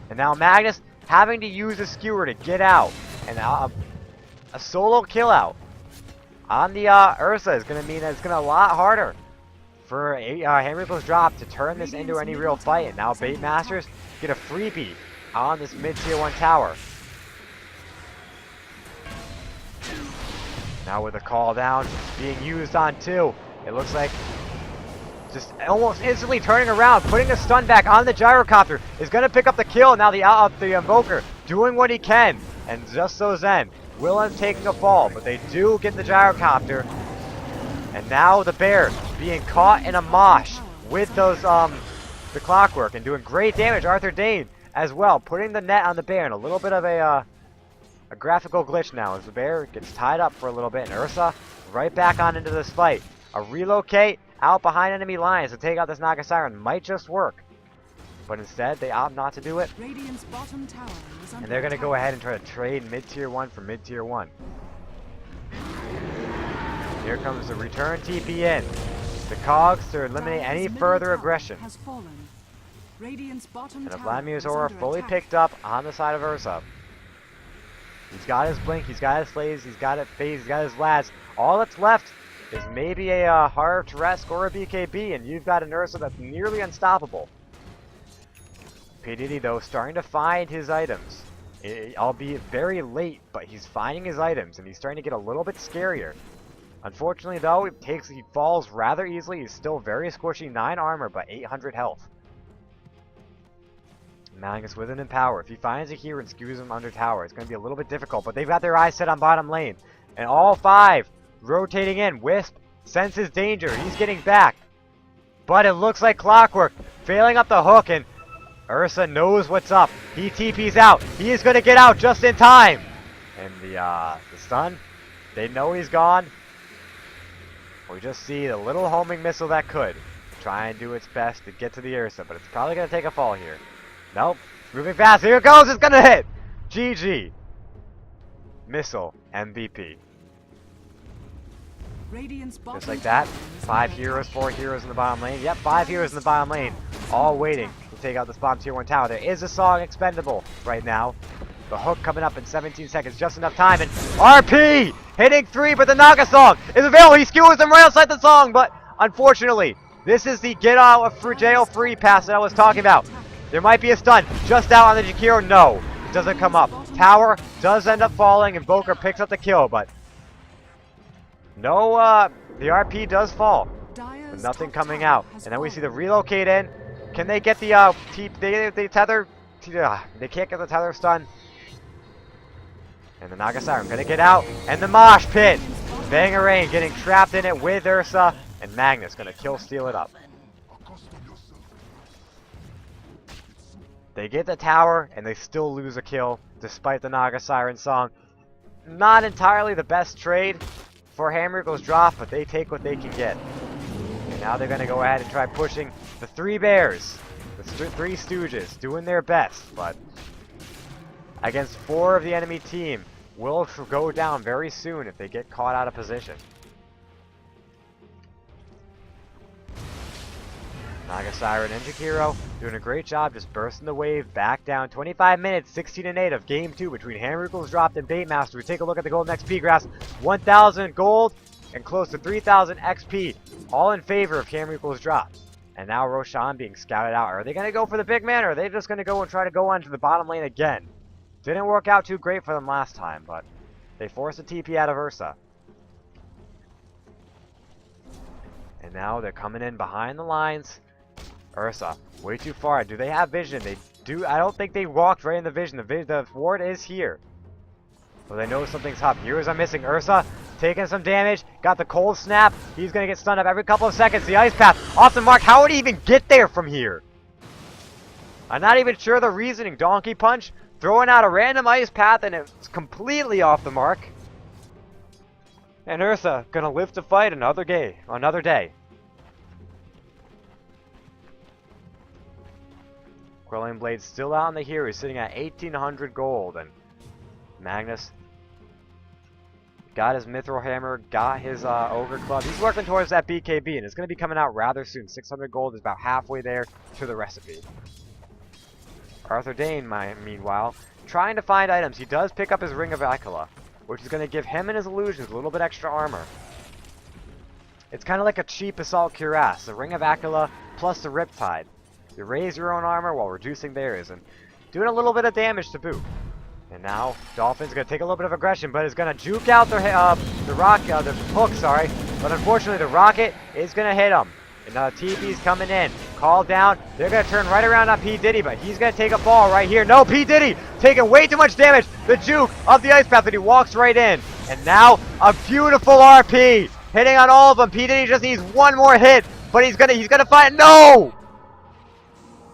And now Magnus having to use a skewer to get out. And a solo kill out on the Ursa is going to mean that it's going to be a lot harder for Hammer Equals Drop to turn this into any real fight. And now Bait Masters get a freebie on this mid-tier 1 tower. Now with a call down being used on 2, it looks like just almost instantly turning around, putting a stun back on the gyrocopter is going to pick up the kill. Now the Invoker doing what he can, and just so Zen will end taking a fall, but they do get the gyrocopter. And now the bear being caught in a mosh with those the Clockwork and doing great damage. Arthur Dane as well, putting the net on the bear, and a little bit of a graphical glitch now as the bear gets tied up for a little bit, and Ursa right back on into this fight. A relocate out behind enemy lines to take out this Naga Siren might just work, but instead they opt not to do it. Radiant's bottom tower is under And they're going to attack. go ahead and try to trade mid-tier 1 for mid-tier 1. Here comes the return TP in. The cogs to eliminate any Dire's further middle tower aggression. has fallen. Radiant's bottom And a tower Vladimir's is aura under fully attack. picked up on the side of Ursa. He's got his blink, he's got his phase, he's got it phase, he's got his lads. All that's left is maybe a Heart of Tarrasque or a BKB, and you've got an Ursa that's nearly unstoppable. P. Diddy, though, starting to find his items. Albeit very late, but he's finding his items, and he's starting to get a little bit scarier. Unfortunately, though, he falls rather easily. He's still very squishy, 9 armor, but 800 health. Magnus with an Empower. If he finds a hero and skews him under tower, it's going to be a little bit difficult, but they've got their eyes set on bottom lane. And all 5 rotating in. Wisp senses danger. He's getting back. But it looks like Clockwork failing up the hook, and Ursa knows what's up. He TP's out. He is going to get out just in time. And the stun, they know he's gone. We just see the little homing missile that could try and do its best to get to the Ursa, but it's probably going to take a fall here. Nope. Moving fast. Here it goes. It's going to hit. GG. Missile MVP. Radiant's bottom Just like that. tower is 5 under heroes, attack. 4 heroes in the bottom lane. Yep, 5 heroes in the bottom lane. All waiting to take out this bottom tier 1 tower. There is a song expendable right now. The hook coming up in 17 seconds. Just enough time. And RP hitting 3, but the Naga song is available. He skewers them right outside the song, but unfortunately, this is the get out of jail free pass that I was talking about. There might be a stun just out on the Jakiro. No, it doesn't come up. Tower does end up falling, and Boker picks up the kill, but no, the RP does fall. Dire's With nothing top coming tower out. has And then we see the fallen. relocate in. Can they get the they tether? They can't get the tether stun. And the Naga Siren gonna get out. And the mosh pit. Bangarang getting trapped in it with Ursa. And Magnus gonna kill steal it up. They get the tower and they still lose a kill despite the Naga Siren song. Not entirely the best trade for Hammer Equals Drop, but they take what they can get. And now they're going to go ahead and try pushing the 3 bears, the 3 stooges, doing their best, but against 4 of the enemy team will go down very soon if they get caught out of position. Naga Siren and Jakiro doing a great job just bursting the wave back down. 25 minutes, 16-8 of Game 2 between Hammer Equals Dropped and Bait Master. We take a look at the Golden XP graphs. 1,000 gold and close to 3,000 XP, all in favor of Hammer Equals Dropped. And now Roshan being scouted out. Are they going to go for the big man, or are they just going to go and try to go onto the bottom lane again? Didn't work out too great for them last time, but they forced a TP out of Ursa. And now they're coming in behind the lines. Ursa, way too far. Do they have vision? They I don't think they walked right in the vision. The ward is here. Well, they know something's up. Heroes are missing. Ursa taking some damage. Got the cold snap. He's going to get stunned up every couple of seconds. The ice path off the mark. How would he even get there from here? I'm not even sure the reasoning. Donkey punch. Throwing out a random ice path and it's completely off the mark. And Ursa going to live to fight another day. Quelling Blade still out in the hero. He's sitting at 1,800 gold. And Magnus got his Mithril Hammer, got his Ogre Club. He's working towards that BKB, and it's going to be coming out rather soon. 600 gold is about halfway there to the recipe. Arthur Dane, meanwhile, trying to find items. He does pick up his Ring of Akela, which is going to give him and his illusions a little bit extra armor. It's kind of like a cheap Assault Cuirass. The Ring of Akela plus the Riptide. You raise your own armor while reducing theirs, and doing a little bit of damage to boot. And now, Dolphin's going to take a little bit of aggression, but is going to juke out the hook, sorry. But unfortunately, the rocket is going to hit him. And TP's coming in. Call down. They're going to turn right around on P. Diddy, but he's going to take a fall right here. No, P. Diddy taking way too much damage. The juke of the ice path, and he walks right in. And now, a beautiful RP. Hitting on all of them. P. Diddy just needs one more hit, but he's gonna find. No!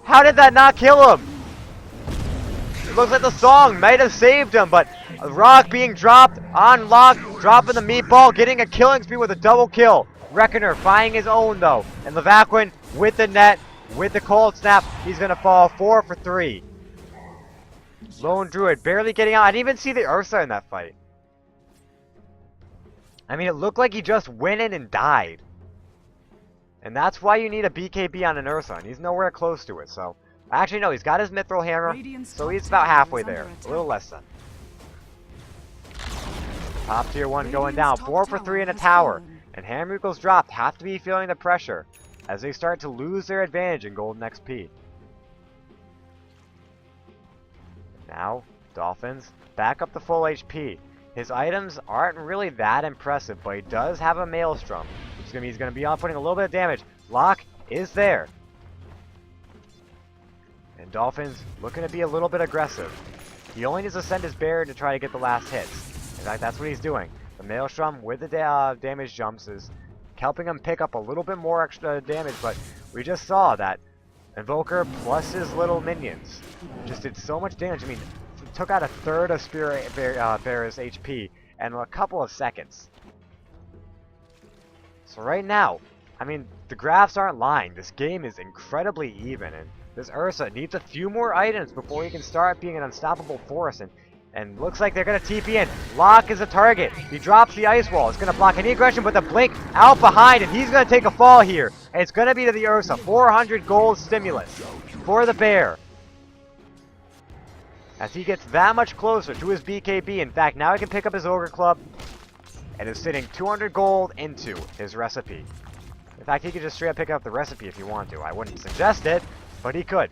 How did that not kill him? Looks like the song might have saved him, but a rock being dropped on lock, dropping the meatball, getting a killing spree with a double kill. Reckoner finding his own though, and Levaquin with the net, with the cold snap, he's gonna fall 4 for 3. Lone Druid barely getting out. I didn't even see the Ursa in that fight. I mean, it looked like he just went in and died. And that's why you need a BKB on an Ursa, and he's nowhere close to it, so. Actually, no, he's got his Mithril Hammer, so he's about halfway there. A little less than. Top tier 1 going down. 4 for 3 in a tower. And Hammer Eagles dropped. Have to be feeling the pressure as they start to lose their advantage in golden XP. Now, Dolphins back up to full HP. His items aren't really that impressive, but he does have a Maelstrom, which means he's going to be putting a little bit of damage. Lock is there. And Dolphins looking to be a little bit aggressive. He only needs to send his bear to try to get the last hits. In fact, that's what he's doing. The Maelstrom with the damage jumps is helping him pick up a little bit more extra damage, but we just saw that Invoker plus his little minions just did so much damage. I mean, took out a third of Spirit Bear's HP in a couple of seconds. So right now, I mean, the graphs aren't lying. This game is incredibly even, and this Ursa needs a few more items before he can start being an unstoppable force, and looks like they're going to TP in. Locke is a target. He drops the ice wall. It's going to block any aggression, but the blink out behind, and he's going to take a fall here. And it's going to be to the Ursa. 400 gold stimulus for the bear. As he gets that much closer to his BKB. In fact, now he can pick up his Ogre Club and is sitting 200 gold into his recipe. In fact, he could just straight up pick up the recipe if he wanted to. I wouldn't suggest it, but he could.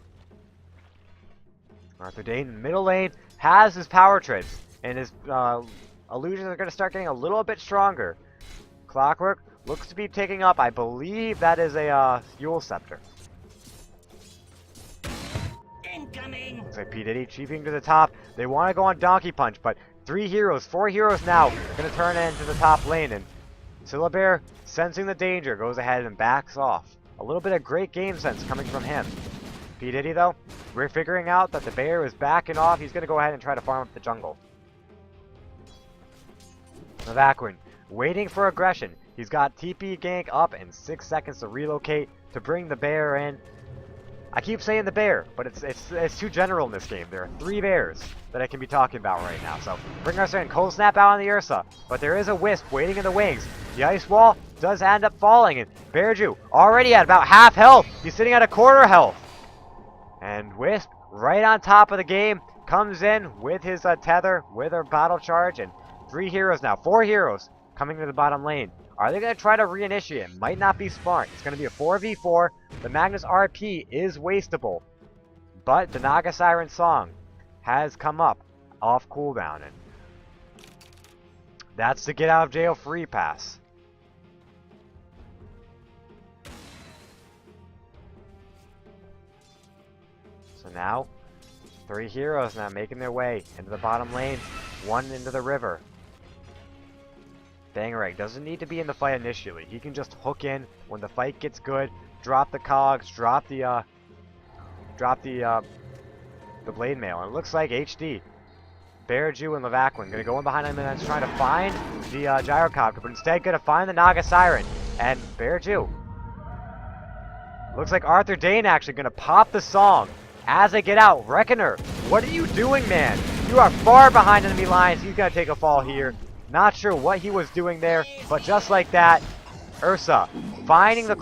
Arthur Dane in the middle lane has his power trips, and his illusions are going to start getting a little bit stronger. Clockwork looks to be taking up, I believe that is a Fuel Scepter. Incoming! Looks like P. Diddy cheaping to the top. They want to go on Donkey Punch, but 4 heroes now are going to turn into the top lane, and Syllabear, sensing the danger, goes ahead and backs off. A little bit of great game sense coming from him. P. Diddy, though, we're figuring out that the bear is backing off. He's going to go ahead and try to farm up the jungle. Levaquin, waiting for aggression. He's got TP gank up and 6 seconds to relocate to bring the bear in. I keep saying the bear, but it's too general in this game. There are 3 bears that I can be talking about right now. So bring Ursa in. Cold snap out on the Ursa, but there is a Wisp waiting in the wings. The ice wall does end up falling, and Bearju already at about half health. He's sitting at a quarter health. And Wisp, right on top of the game, comes in with his tether, with her battle charge, and 3 heroes now. 4 heroes coming to the bottom lane. Are they going to try to reinitiate? Might not be smart. It's going to be a 4v4. The Magnus RP is wasteable. But the Naga Siren Song has come up off cooldown. And that's the get out of jail free pass. So now, 3 heroes now making their way into the bottom lane. 1 into the river. Bangarang doesn't need to be in the fight initially. He can just hook in when the fight gets good. Drop the cogs. Drop the blade mail. And it looks like HD, Bearju, and Levaquin gonna go in behind him and trying to find the gyrocopter, but instead gonna find the Naga Siren. And Bearju. Looks like Arthur Dane actually gonna pop the song as they get out. Reckoner, what are you doing, man? You are far behind enemy lines. He's gonna take a fall here. Not sure what he was doing there, but just like that, Ursa finding the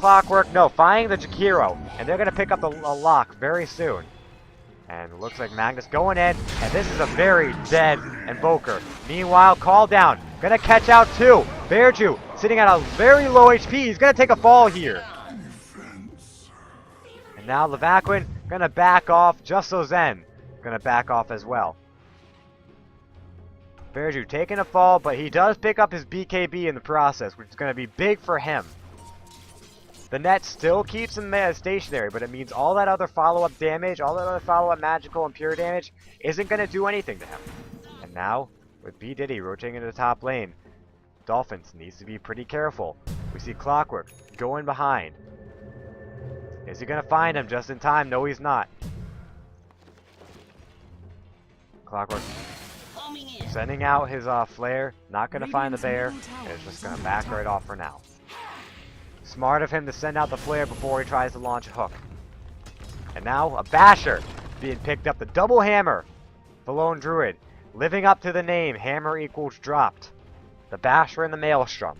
finding the Jakiro, and they're gonna pick up a lock very soon. And it looks like Magnus going in, and this is a very dead Invoker. Meanwhile, Call Down gonna catch out too. Bearju sitting at a very low HP. He's gonna take a fall here. And now Levaquin gonna back off. Just so Zen gonna back off as well. Bearju taking a fall, but he does pick up his BKB in the process, which is gonna be big for him. The net still keeps him stationary, but it means all that other follow-up damage, all that other follow-up magical and pure damage isn't going to do anything to him. And now, with B. Diddy rotating into the top lane, Dolphins needs to be pretty careful. We see Clockwork going behind. Is he going to find him just in time? No, he's not. Clockwork sending out his flare, not going to find the bear, and is just going to back right off for now. Smart of him to send out the flare before he tries to launch a hook. And now a basher being picked up. The double hammer. The lone druid living up to the name. Hammer equals dropped. The basher and the maelstrom.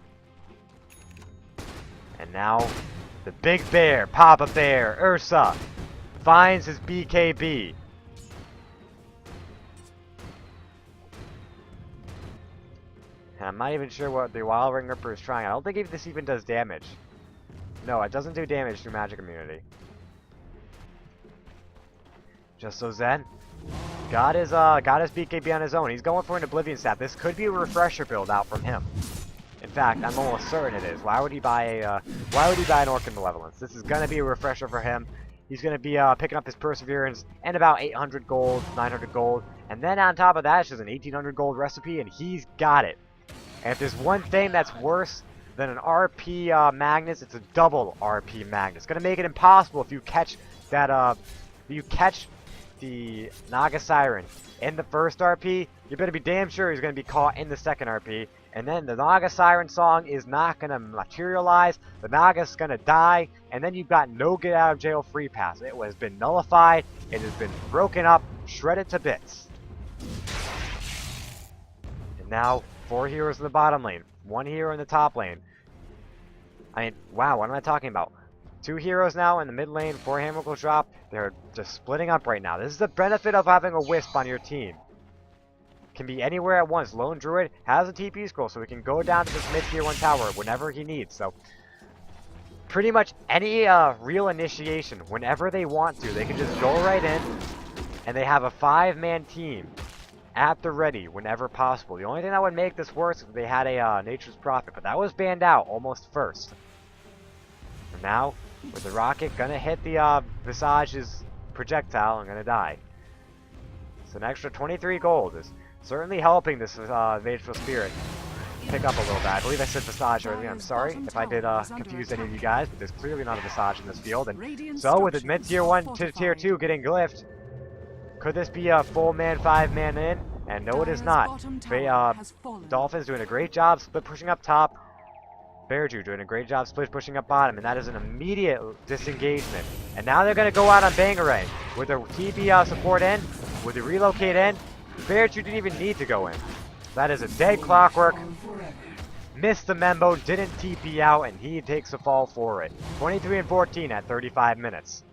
And now the big bear, Papa Bear, Ursa, finds his BKB. And I'm not even sure what the Wild Ring Ripper is trying. I don't think this even does damage. No, it doesn't do damage through magic immunity. Just so Zen got his BKB on his own. He's going for an Oblivion Staff. This could be a refresher build out from him. In fact, I'm almost certain it is. Why would he buy an Orcan Malevolence? This is gonna be a refresher for him. He's gonna be picking up his Perseverance and about 800 gold, 900 gold, and then on top of that, it's just an 1800 gold recipe, and he's got it. And if there's one thing that's worse than an RP Magnus, it's a double RP Magnus. It's gonna make it impossible if you catch that the Naga Siren in the first RP, you better be damn sure he's gonna be caught in the second RP, and then the Naga Siren song is not gonna materialize, the Naga's gonna die, and then you've got no get out of jail free pass. It has been nullified, it has been broken up, shredded to bits. And now 4 heroes in the bottom lane. 1 hero in the top lane. I mean, wow, what am I talking about? 2 heroes now in the mid lane, 4 hammer drop. They're just splitting up right now. This is the benefit of having a Wisp on your team. Can be anywhere at once. Lone Druid has a TP scroll, so he can go down to this mid tier 1 tower whenever he needs. So, pretty much any real initiation, whenever they want to, they can just go right in, and they have a 5-man team at the ready whenever possible. The only thing that would make this worse is if they had a Nature's Prophet, but that was banned out almost first. And now, with the rocket gonna hit the Visage's projectile and gonna die. So an extra 23 gold is certainly helping this Vengeful Spirit pick up a little bit. I believe I said Visage earlier. I'm sorry if I did confuse any of you guys, but there's clearly not a Visage in this field. And so with the mid tier 1 to tier 2 getting glyphed, could this be a full man 5-man in? And no, it is not. Dolphins doing a great job split pushing up top. Bearju doing a great job split pushing up bottom, and that is an immediate disengagement. And now they're going to go out on Bangarang with their TP support in, with the relocate in. Bearju didn't even need to go in. That is a dead Clockwork. Missed the Membo, didn't TP out, and he takes a fall for it. 23 and 14 at 35 minutes.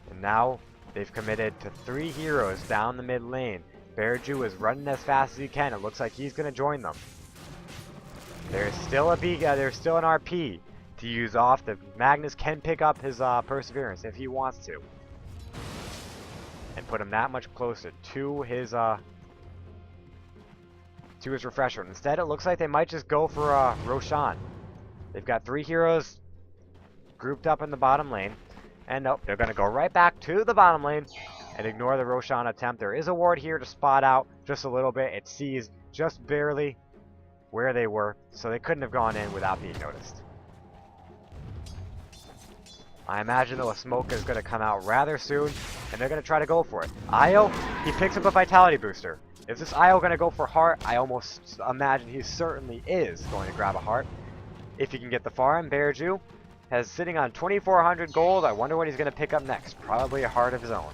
And now they've committed to 3 heroes down the mid lane. Bearju is running as fast as he can. It looks like he's going to join them. There's still an RP to use off. The Magnus can pick up his Perseverance if he wants to, and put him that much closer to his refresher. Instead, it looks like they might just go for Roshan. They've got 3 heroes grouped up in the bottom lane. And nope, they're going to go right back to the bottom lane and ignore the Roshan attempt. There is a ward here to spot out just a little bit. It sees just barely where they were, so they couldn't have gone in without being noticed. I imagine though a smoke is going to come out rather soon, and they're going to try to go for it. Io, he picks up a vitality booster. Is this Io going to go for heart? I almost imagine he certainly is going to grab a heart. If he can get the farm, Bearju has sitting on 2,400 gold. I wonder what he's going to pick up next. Probably a heart of his own.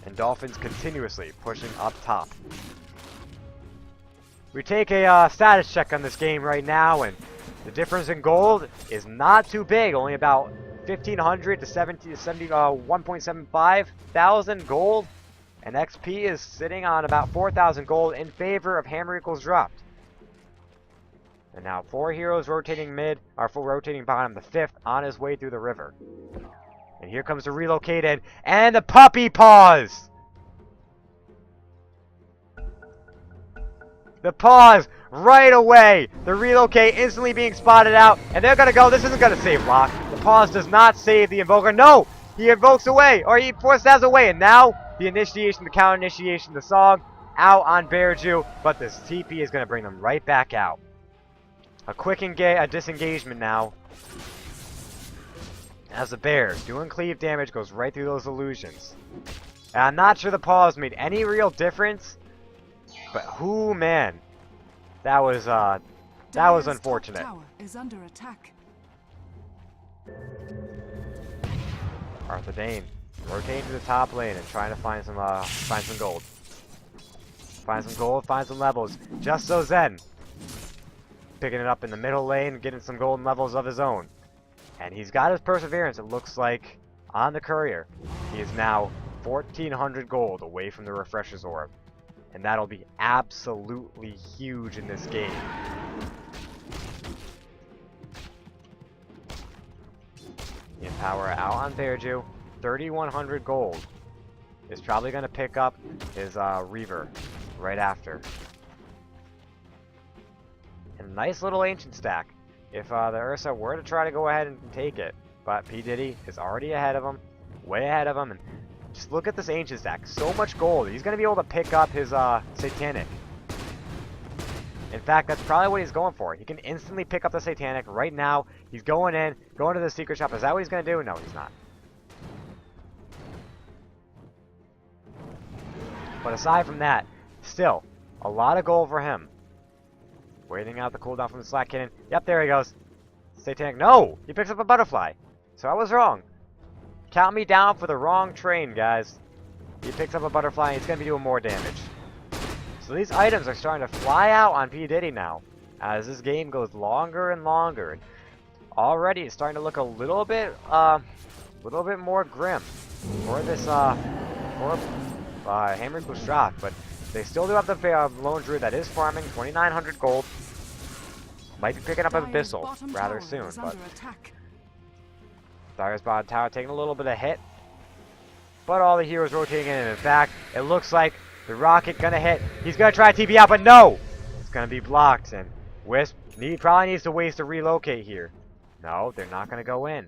And Dolphins continuously pushing up top. We take a status check on this game right now, and the difference in gold is not too big. Only about 1,500 to 1.75 thousand gold. And XP is sitting on about 4,000 gold in favor of Hammer Equals Dropped. And now 4 heroes rotating mid, or 4 rotating bottom, the 5th on his way through the river. And here comes the relocated, and the puppy paws! The paws right away! The relocate instantly being spotted out, and they're gonna go, this isn't gonna save Locke. The pause does not save the Invoker, no! He invokes away, or he forces away, and now the initiation, the counter initiation, the song out on Bearju, but this TP is gonna bring them right back out. A quick disengagement now. As the bear, doing cleave damage, goes right through those illusions. And I'm not sure the pause made any real difference, but whoo man, that was unfortunate. Tower is under attack. Arthur Dane rotating to the top lane and trying to find some gold. Find some gold, find some levels. Just so Zen picking it up in the middle lane, getting some golden levels of his own. And he's got his perseverance, it looks like, on the courier. He is now 1,400 gold away from the refresher's orb. And that'll be absolutely huge in this game. The Empower out on Bearju. 3,100 gold. Is probably going to pick up his Reaver right after. And nice little ancient stack. If the Ursa were to try to go ahead and take it. But P. Diddy is already ahead of him. Way ahead of him. And just look at this ancient stack. So much gold. He's going to be able to pick up his Satanic. In fact, that's probably what he's going for. He can instantly pick up the Satanic right now. He's going in, going to the secret shop. Is that what he's going to do? No, he's not. But aside from that, still, a lot of gold for him. Waiting out the cooldown from the Slack Cannon. Yep, there he goes. Satanic. No! He picks up a butterfly. So I was wrong. Count me down for the wrong train, guys. He picks up a butterfly and he's going to be doing more damage. So these items are starting to fly out on P. Diddy now. As this game goes longer and longer. And already it's starting to look a little bit more grim for this, Hammer Equals Dropped. But they still do have the Lone Druid that is farming 2,900 gold. Might be picking up Abyssal rather soon, but Dyer's bottom tower taking a little bit of hit. But all the heroes rotating in, and in fact, it looks like the rocket gonna hit. He's gonna try to TP out, but no! It's gonna be blocked, and Wisp probably needs to waste a relocate here. No, they're not gonna go in.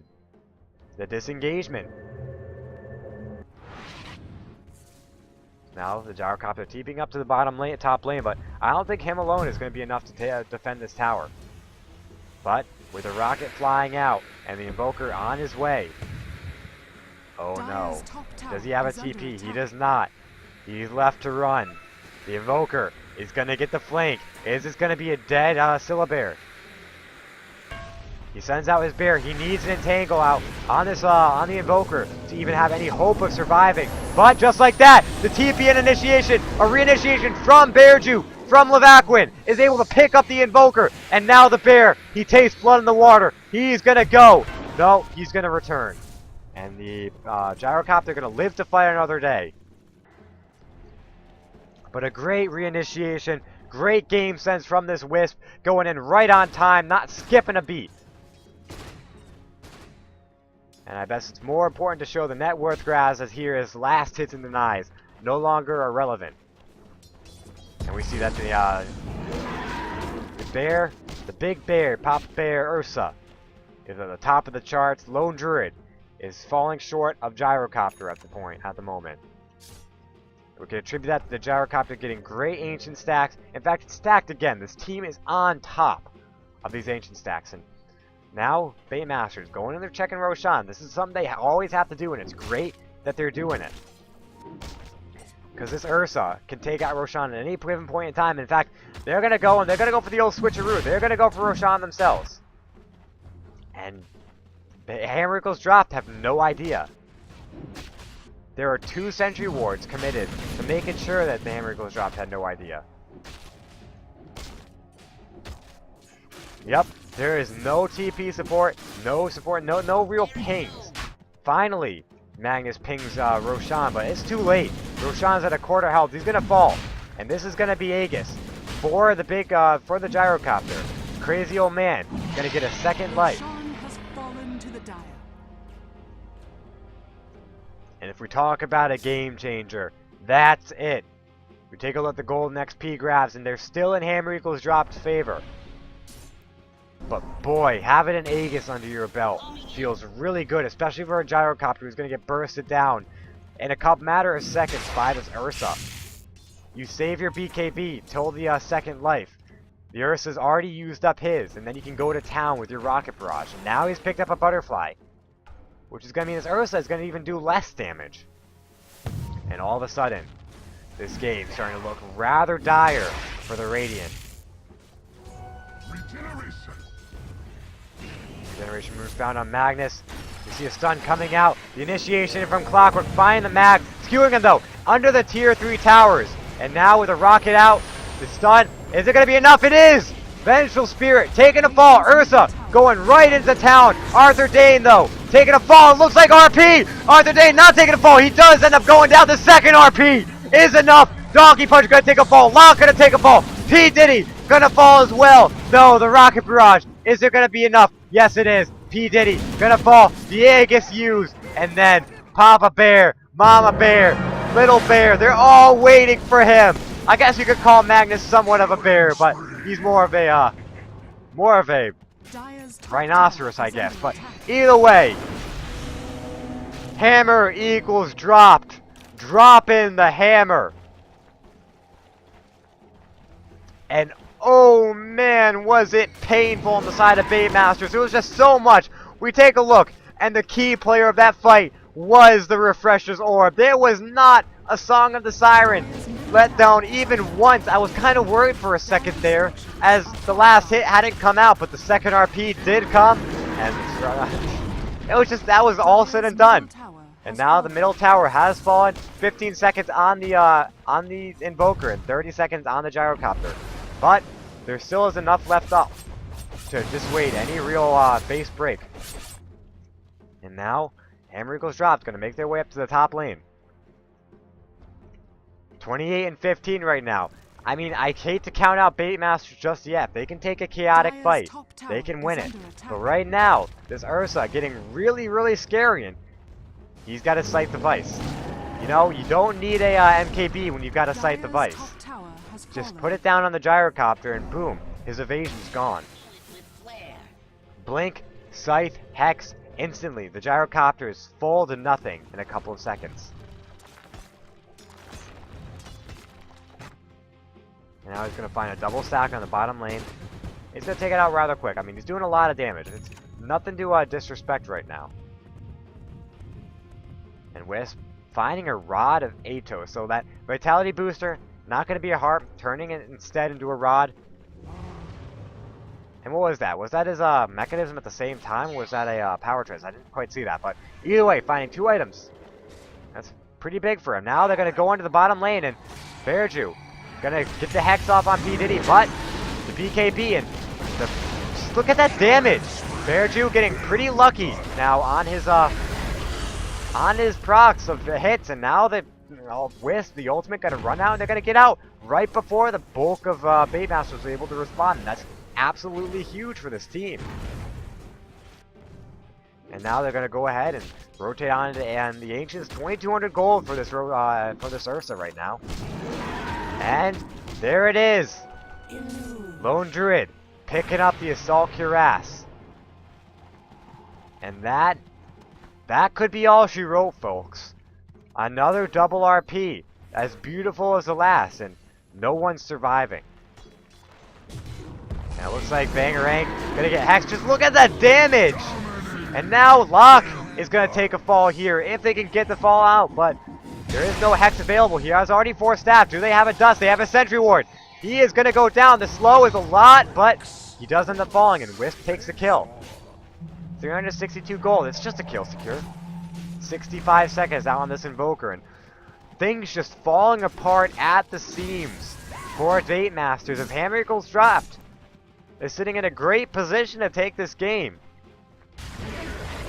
The disengagement. Now the Gyrocopter TPing up to the bottom lane, top lane, but I don't think him alone is going to be enough to defend this tower. But with the rocket flying out and the Invoker on his way. Oh no. Does he have a TP? He does not. He's left to run. The Invoker is going to get the flank. Is this going to be a dead Syllabear? He sends out his bear. He needs an entangle out on this on the Invoker to even have any hope of surviving. But just like that, the TP and initiation, a reinitiation from Bearju, from Levaquin, is able to pick up the Invoker. And now the bear, he tastes blood in the water. He's gonna go. No, he's gonna return. And the Gyrocopter gonna live to fight another day. But a great reinitiation, great game sense from this Wisp, going in right on time, not skipping a beat. And I guess it's more important to show the net worth graphs as here is last hits and denies no longer irrelevant. And we see that the bear, the big bear, Papa Bear Ursa, is at the top of the charts. Lone Druid is falling short of Gyrocopter at the moment. We can attribute that to the Gyrocopter getting great ancient stacks. In fact, it's stacked again. This team is on top of these ancient stacks. And now, Bait Masters going in there checking Roshan. This is something they always have to do, and it's great that they're doing it. Because this Ursa can take out Roshan at any given point in time. In fact, they're going to go, and they're going to go for the old switcheroo. They're going to go for Roshan themselves. And the Hammer Equals Dropped have no idea. There are 2 Sentry Wards committed to making sure that the Hammer Equals Dropped had no idea. Yep, there is no TP support, no real pings. Finally, Magnus pings Roshan, but it's too late. Roshan's at a quarter health. He's gonna fall, and this is gonna be Aegis for the Gyrocopter. Crazy old man gonna get a second life. Roshan has fallen to the dire. And if we talk about a game changer, that's it. We take a look at the golden XP grabs, and they're still in Hammer Equals Dropped's favor. But boy, having an Aegis under your belt feels really good, especially for a Gyrocopter who's going to get bursted down in a matter of seconds by this Ursa. You save your BKB till the second life. The Ursa's already used up his, and then you can go to town with your Rocket Barrage. And now he's picked up a Butterfly, which is going to mean this Ursa is going to even do less damage. And all of a sudden, this game's starting to look rather dire for the Radiant. Regeneration moves found on Magnus. You see a stun coming out. The initiation from Clockwork. Find the mag. Skewing him though. Under the tier 3 towers. And now with a rocket out. The stun. Is it going to be enough? It is! Vengeful Spirit taking a fall. Ursa going right into town. Arthur Dane though. Taking a fall. It looks like RP. Arthur Dane not taking a fall. He does end up going down. The second RP is enough. Donkey Punch going to take a fall. Locke going to take a fall. P. Diddy going to fall as well. No, the Rocket Barrage. Is there going to be enough? Yes, it is. P. Diddy gonna fall. The Aegis used. And then Papa Bear, Mama Bear, Little Bear. They're all waiting for him. I guess you could call Magnus somewhat of a bear, but he's more of a rhinoceros, I guess. But either way, Hammer Equals Dropped. Drop in the hammer. And oh man, was it painful on the side of Bait Masters. It was just so much. We take a look, and the key player of that fight was the Refresher's Orb. There was not a Song of the Siren let down even once. I was kind of worried for a second there, as the last hit hadn't come out, but the second RP did come, and it was just, that was all said and done. And now the middle tower has fallen. 15 seconds on the Invoker and 30 seconds on the Gyrocopter. But there still is enough left up to dissuade any real base break. And now, Hammer Equals Dropped going to make their way up to the top lane. 28 and 15 right now. I mean, I hate to count out Bait Masters just yet. They can take a chaotic fight. They can win it. But right now, this Ursa getting really, really scary. And he's got a sight device. You know, you don't need a MKB when you've got a sight device. Just put it down on the Gyrocopter and boom, his evasion's gone. Blink, Scythe, Hex, instantly. The Gyrocopter is full to nothing in a couple of seconds. And now he's going to find a double stack on the bottom lane. He's going to take it out rather quick. I mean, he's doing a lot of damage. It's nothing to disrespect right now. And Wisp finding a Rod of Atos. So that Vitality Booster, not going to be a harp, turning it instead into a rod. And what was that? Was that his mechanism at the same time, or was that a power trace? I didn't quite see that, but either way, finding 2 items. That's pretty big for him. Now they're going to go into the bottom lane, and Bearju going to get the Hex off on P. Diddy, but the BKB, and just look at that damage. Bearju getting pretty lucky now on his procs of the hits, and now the Wisp, the ultimate, going to run out, and they're going to get out right before the bulk of Bait Masters was able to respond. And that's absolutely huge for this team. And now they're going to go ahead and rotate on to, and the Ancients, 2,200 gold for this Ursa right now. And there it is. Lone Druid picking up the Assault Cuirass. And that could be all she wrote, folks. Another double RP, as beautiful as the last, and no one's surviving. And it looks like Bangarang gonna get hexed. Just look at that damage! And now Locke is gonna take a fall here, if they can get the fall out, but there is no hex available. He has already 4 staff. Do they have a dust? They have a sentry ward. He is gonna go down. The slow is a lot, but he does end up falling, and Wisp takes the kill. 362 gold. It's just a kill secure. 65 seconds out on this Invoker, and things just falling apart at the seams for Bait Masters. If Hammer Equals dropped, they're sitting in a great position to take this game.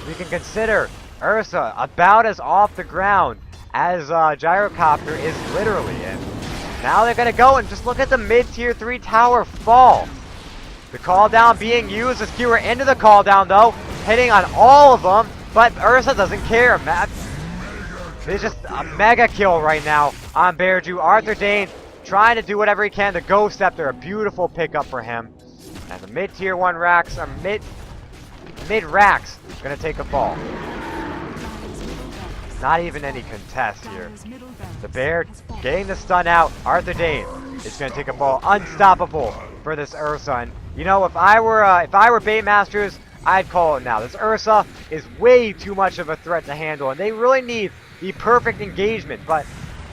We can consider Ursa about as off the ground as Gyrocopter is literally. And now they're going to go and just look at the mid-tier 3 tower fall. The call down being used. The skewer into the call down though, hitting on all of them. But Ursa doesn't care. It's just a mega kill right now on Bearju. Arthur Dane trying to do whatever he can. The Ghost Scepter, a beautiful pickup for him. And the mid-tier 1 racks, or mid-racks, gonna take a fall. Not even any contest here. The Bear getting the stun out. Arthur Dane is gonna take a fall. Unstoppable for this Ursa. And you know, if I were Bait Masters, I'd call it now. This Ursa is way too much of a threat to handle, and they really need the perfect engagement, but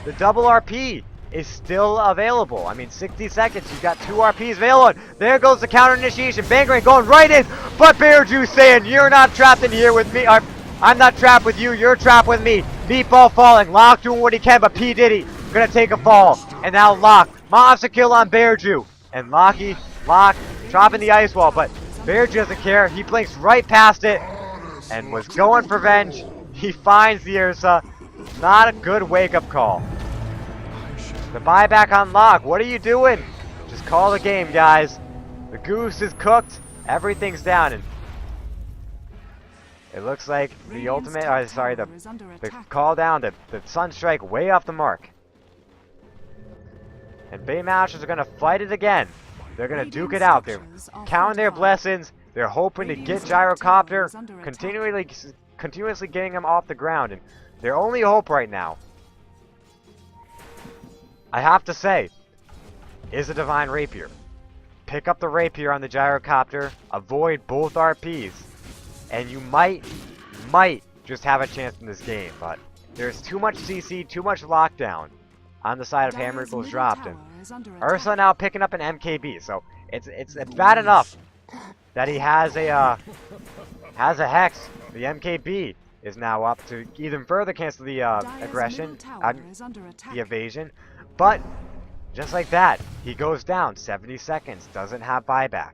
the double RP is still available. I mean, 60 seconds, you've got 2 RPs available. There goes the counter initiation. Bangarang going right in, but Bearju saying, you're not trapped in here with me. I'm not trapped with you, you're trapped with me. Meatball falling, Locke doing what he can, but P. Diddy gonna take a fall. And now Locke, monster kill on Bearju. And Locke dropping the ice wall, but Bearju doesn't care. He blinks right past it and was going for revenge. He finds the Ursa. Not a good wake-up call. The buyback on Locke. What are you doing? Just call the game, guys. The goose is cooked. Everything's down. And it looks like the ultimate, the call down, the Sunstrike way off the mark. And Bait Masters are going to fight it again. They're going to duke it out. They're counting their blessings. They're hoping to get Gyrocopter, continuously getting him off the ground. And their only hope right now, I have to say, is a Divine Rapier. Pick up the Rapier on the Gyrocopter, avoid both RPs, and you might just have a chance in this game. But there's too much CC, too much lockdown on the side of Hammer Equals dropped. And Ursa now picking up an MKB, so it's bad enough that he has a Hex. The MKB is now up to even further cancel the aggression, the evasion. But just like that, he goes down. 70 seconds, doesn't have buyback.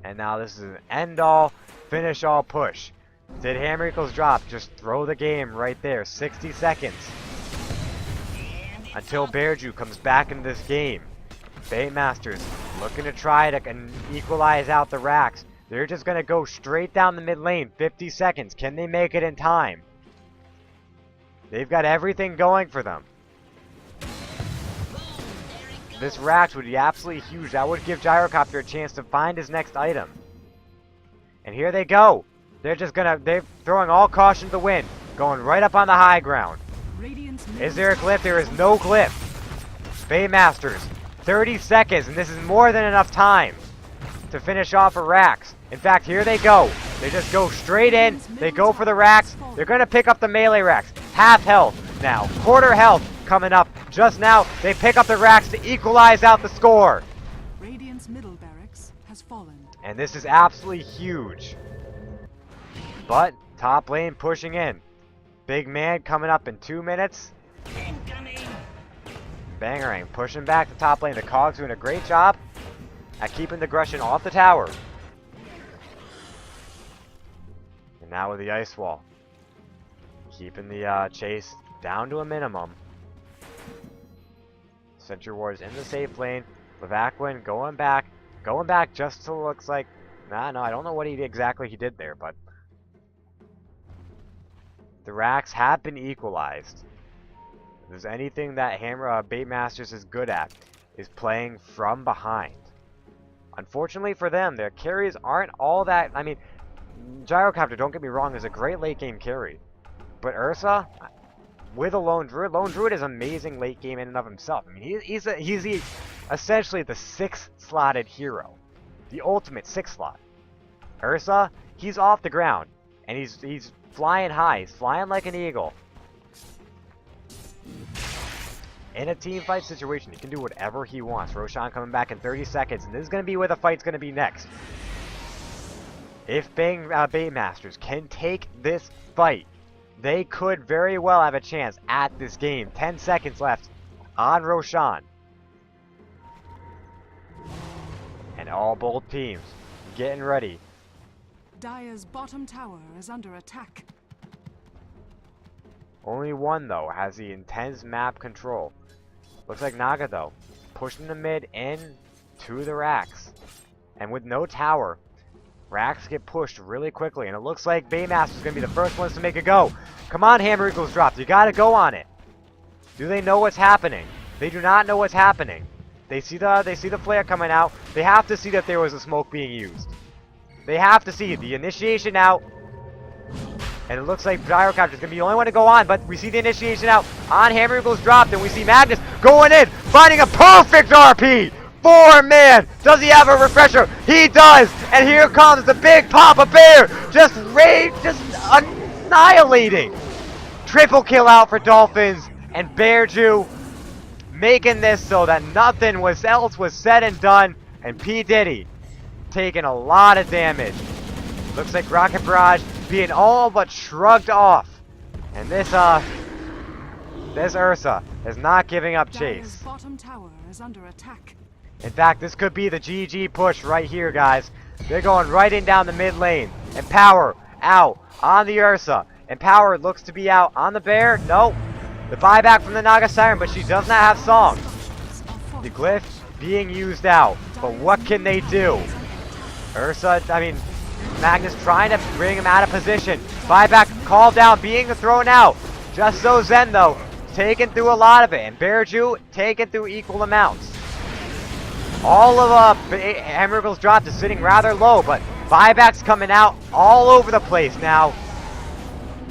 And now this is an end-all, finish-all push. Did Hammer Equals drop? Just throw the game right there. 60 seconds until Bearju comes back into this game. Bait Masters looking to try to equalize out the racks. They're just going to go straight down the mid lane. 50 seconds. Can they make it in time? They've got everything going for them. This rack would be absolutely huge. That would give Gyrocopter a chance to find his next item. And here they go. They're throwing all caution to the wind. Going right up on the high ground. Is there a glyph? There is no glyph. Bait Masters. 30 seconds, and this is more than enough time to finish off a racks. In fact, here they go. They just go straight in. They go for the racks. They're going to pick up the melee racks. Half health now. Quarter health coming up. Just now, they pick up the racks to equalize out the score. Radiant's middle barracks has fallen. And this is absolutely huge. But top lane pushing in. Big man coming up in 2 minutes. Incoming. Bangarang pushing back the top lane. The Cogs doing a great job at keeping the aggression off the tower. And now with the ice wall. Keeping the chase down to a minimum. Sentry Wars in the safe lane. Levaquin going back just to looks like... No, I don't know what exactly he did there, but... The racks have been equalized. If there's anything that Bait Masters is good at, is playing from behind. Unfortunately for them, their carries aren't all that... I mean, Gyrocopter, don't get me wrong, is a great late game carry. But Ursa, with a Lone Druid is amazing late game in and of himself. I mean, he's essentially the 6-slotted hero. The ultimate 6-slot. Ursa, he's off the ground. And he's flying high. He's flying like an eagle. In a team fight situation, he can do whatever he wants. Roshan coming back in 30 seconds, and this is going to be where the fight's going to be next. If Baitmasters can take this fight, they could very well have a chance at this game. 10 seconds left on Roshan. And both teams getting ready. Dire's bottom tower is under attack. Only one, though, has the intense map control. Looks like Naga, though, pushing the mid in to the racks. And with no tower, racks get pushed really quickly. And it looks like Baitmaster's going to be the first ones to make a go. Come on, Hammer Eagles dropped. You got to go on it. Do they know what's happening? They do not know what's happening. They see the flare coming out. They have to see that there was a smoke being used. They have to see the initiation out. And it looks like Gyrocopter is going to be the only one to go on, but we see the initiation out on Hammer Eagles dropped, and we see Magnus going in, finding a perfect RP! 4-man! Does he have a refresher? He does! And here comes the big Papa Bear! Just annihilating! Triple kill out for Dolphins, and Bearju making this so that nothing else was said and done, and P. Diddy taking a lot of damage. Looks like Rocket Barrage being all but shrugged off. And this Ursa is not giving up chase. Bottom tower is under attack. In fact, this could be the GG push right here, guys. They're going right in down the mid lane. And Power out on the Ursa. And Power looks to be out on the Bear. Nope. The buyback from the Naga Siren, but she does not have Song. The glyph being used out. But what can they do? Magnus trying to bring him out of position. Buyback called down, being thrown out. Just so Zen, though, taking through a lot of it. And Bearju taking through equal amounts. All of Hammer Eagles dropped is sitting rather low, but Buyback's coming out all over the place now.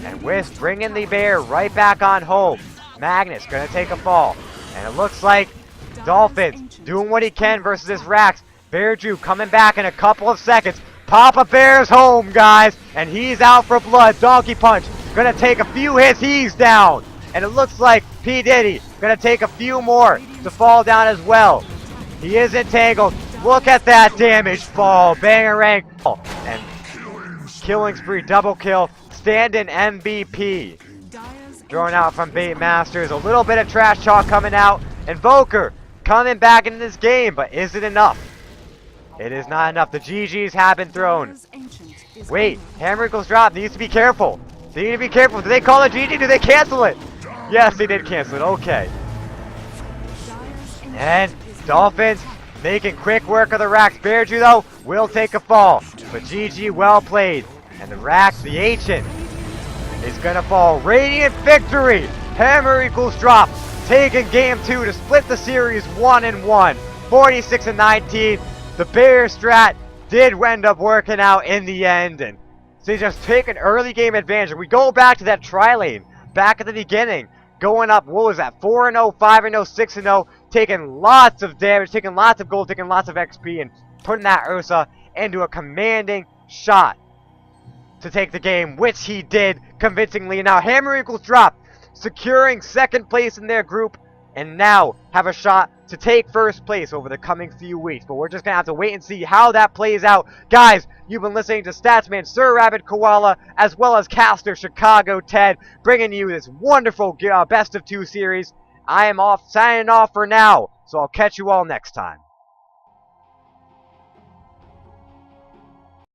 And Wisp bringing the Bear right back on home. Magnus going to take a fall. And it looks like Dolphins doing what he can versus this Rax. Bearju coming back in a couple of seconds. Papa Bear's home, guys, and he's out for blood. Donkey Punch gonna take a few hits. He's down, and it looks like P. Diddy gonna take a few more to fall down as well. He is entangled. Look at that damage fall. Bangarang. And killing spree, double kill. Stand-in MVP. Drawn out from Baitmasters. A little bit of trash talk coming out. Invoker coming back into this game, but is it enough? It is not enough. The GGs have been thrown. Wait, Hammer Eagles drop. Needs to be careful. They need to be careful. Do they call it GG? Do they cancel it? Yes, they did cancel it. Okay. And Dolphins making quick work of the Rax. Bearju, though, will take a fall. But GG, well played. And the Rax, the Ancient, is going to fall. Radiant victory. Hammer Eagles drop. Taking game 2 to split the series 1-1. 46-19. The Bear strat did end up working out in the end, and they just take an early game advantage. We go back to that tri-lane, back at the beginning, going up, what was that, 4-0, 5-0, 6-0, taking lots of damage, taking lots of gold, taking lots of XP, and putting that Ursa into a commanding shot to take the game, which he did convincingly. Now Hammer Eagles drop, securing second place in their group, and now have a shot to take first place over the coming few weeks. But we're just going to have to wait and see how that plays out. Guys, you've been listening to Statsman Sir Rabbit Koala, as well as Caster Chicago Ted, bringing you this wonderful Best of 2 series. I am signing off for now, so I'll catch you all next time.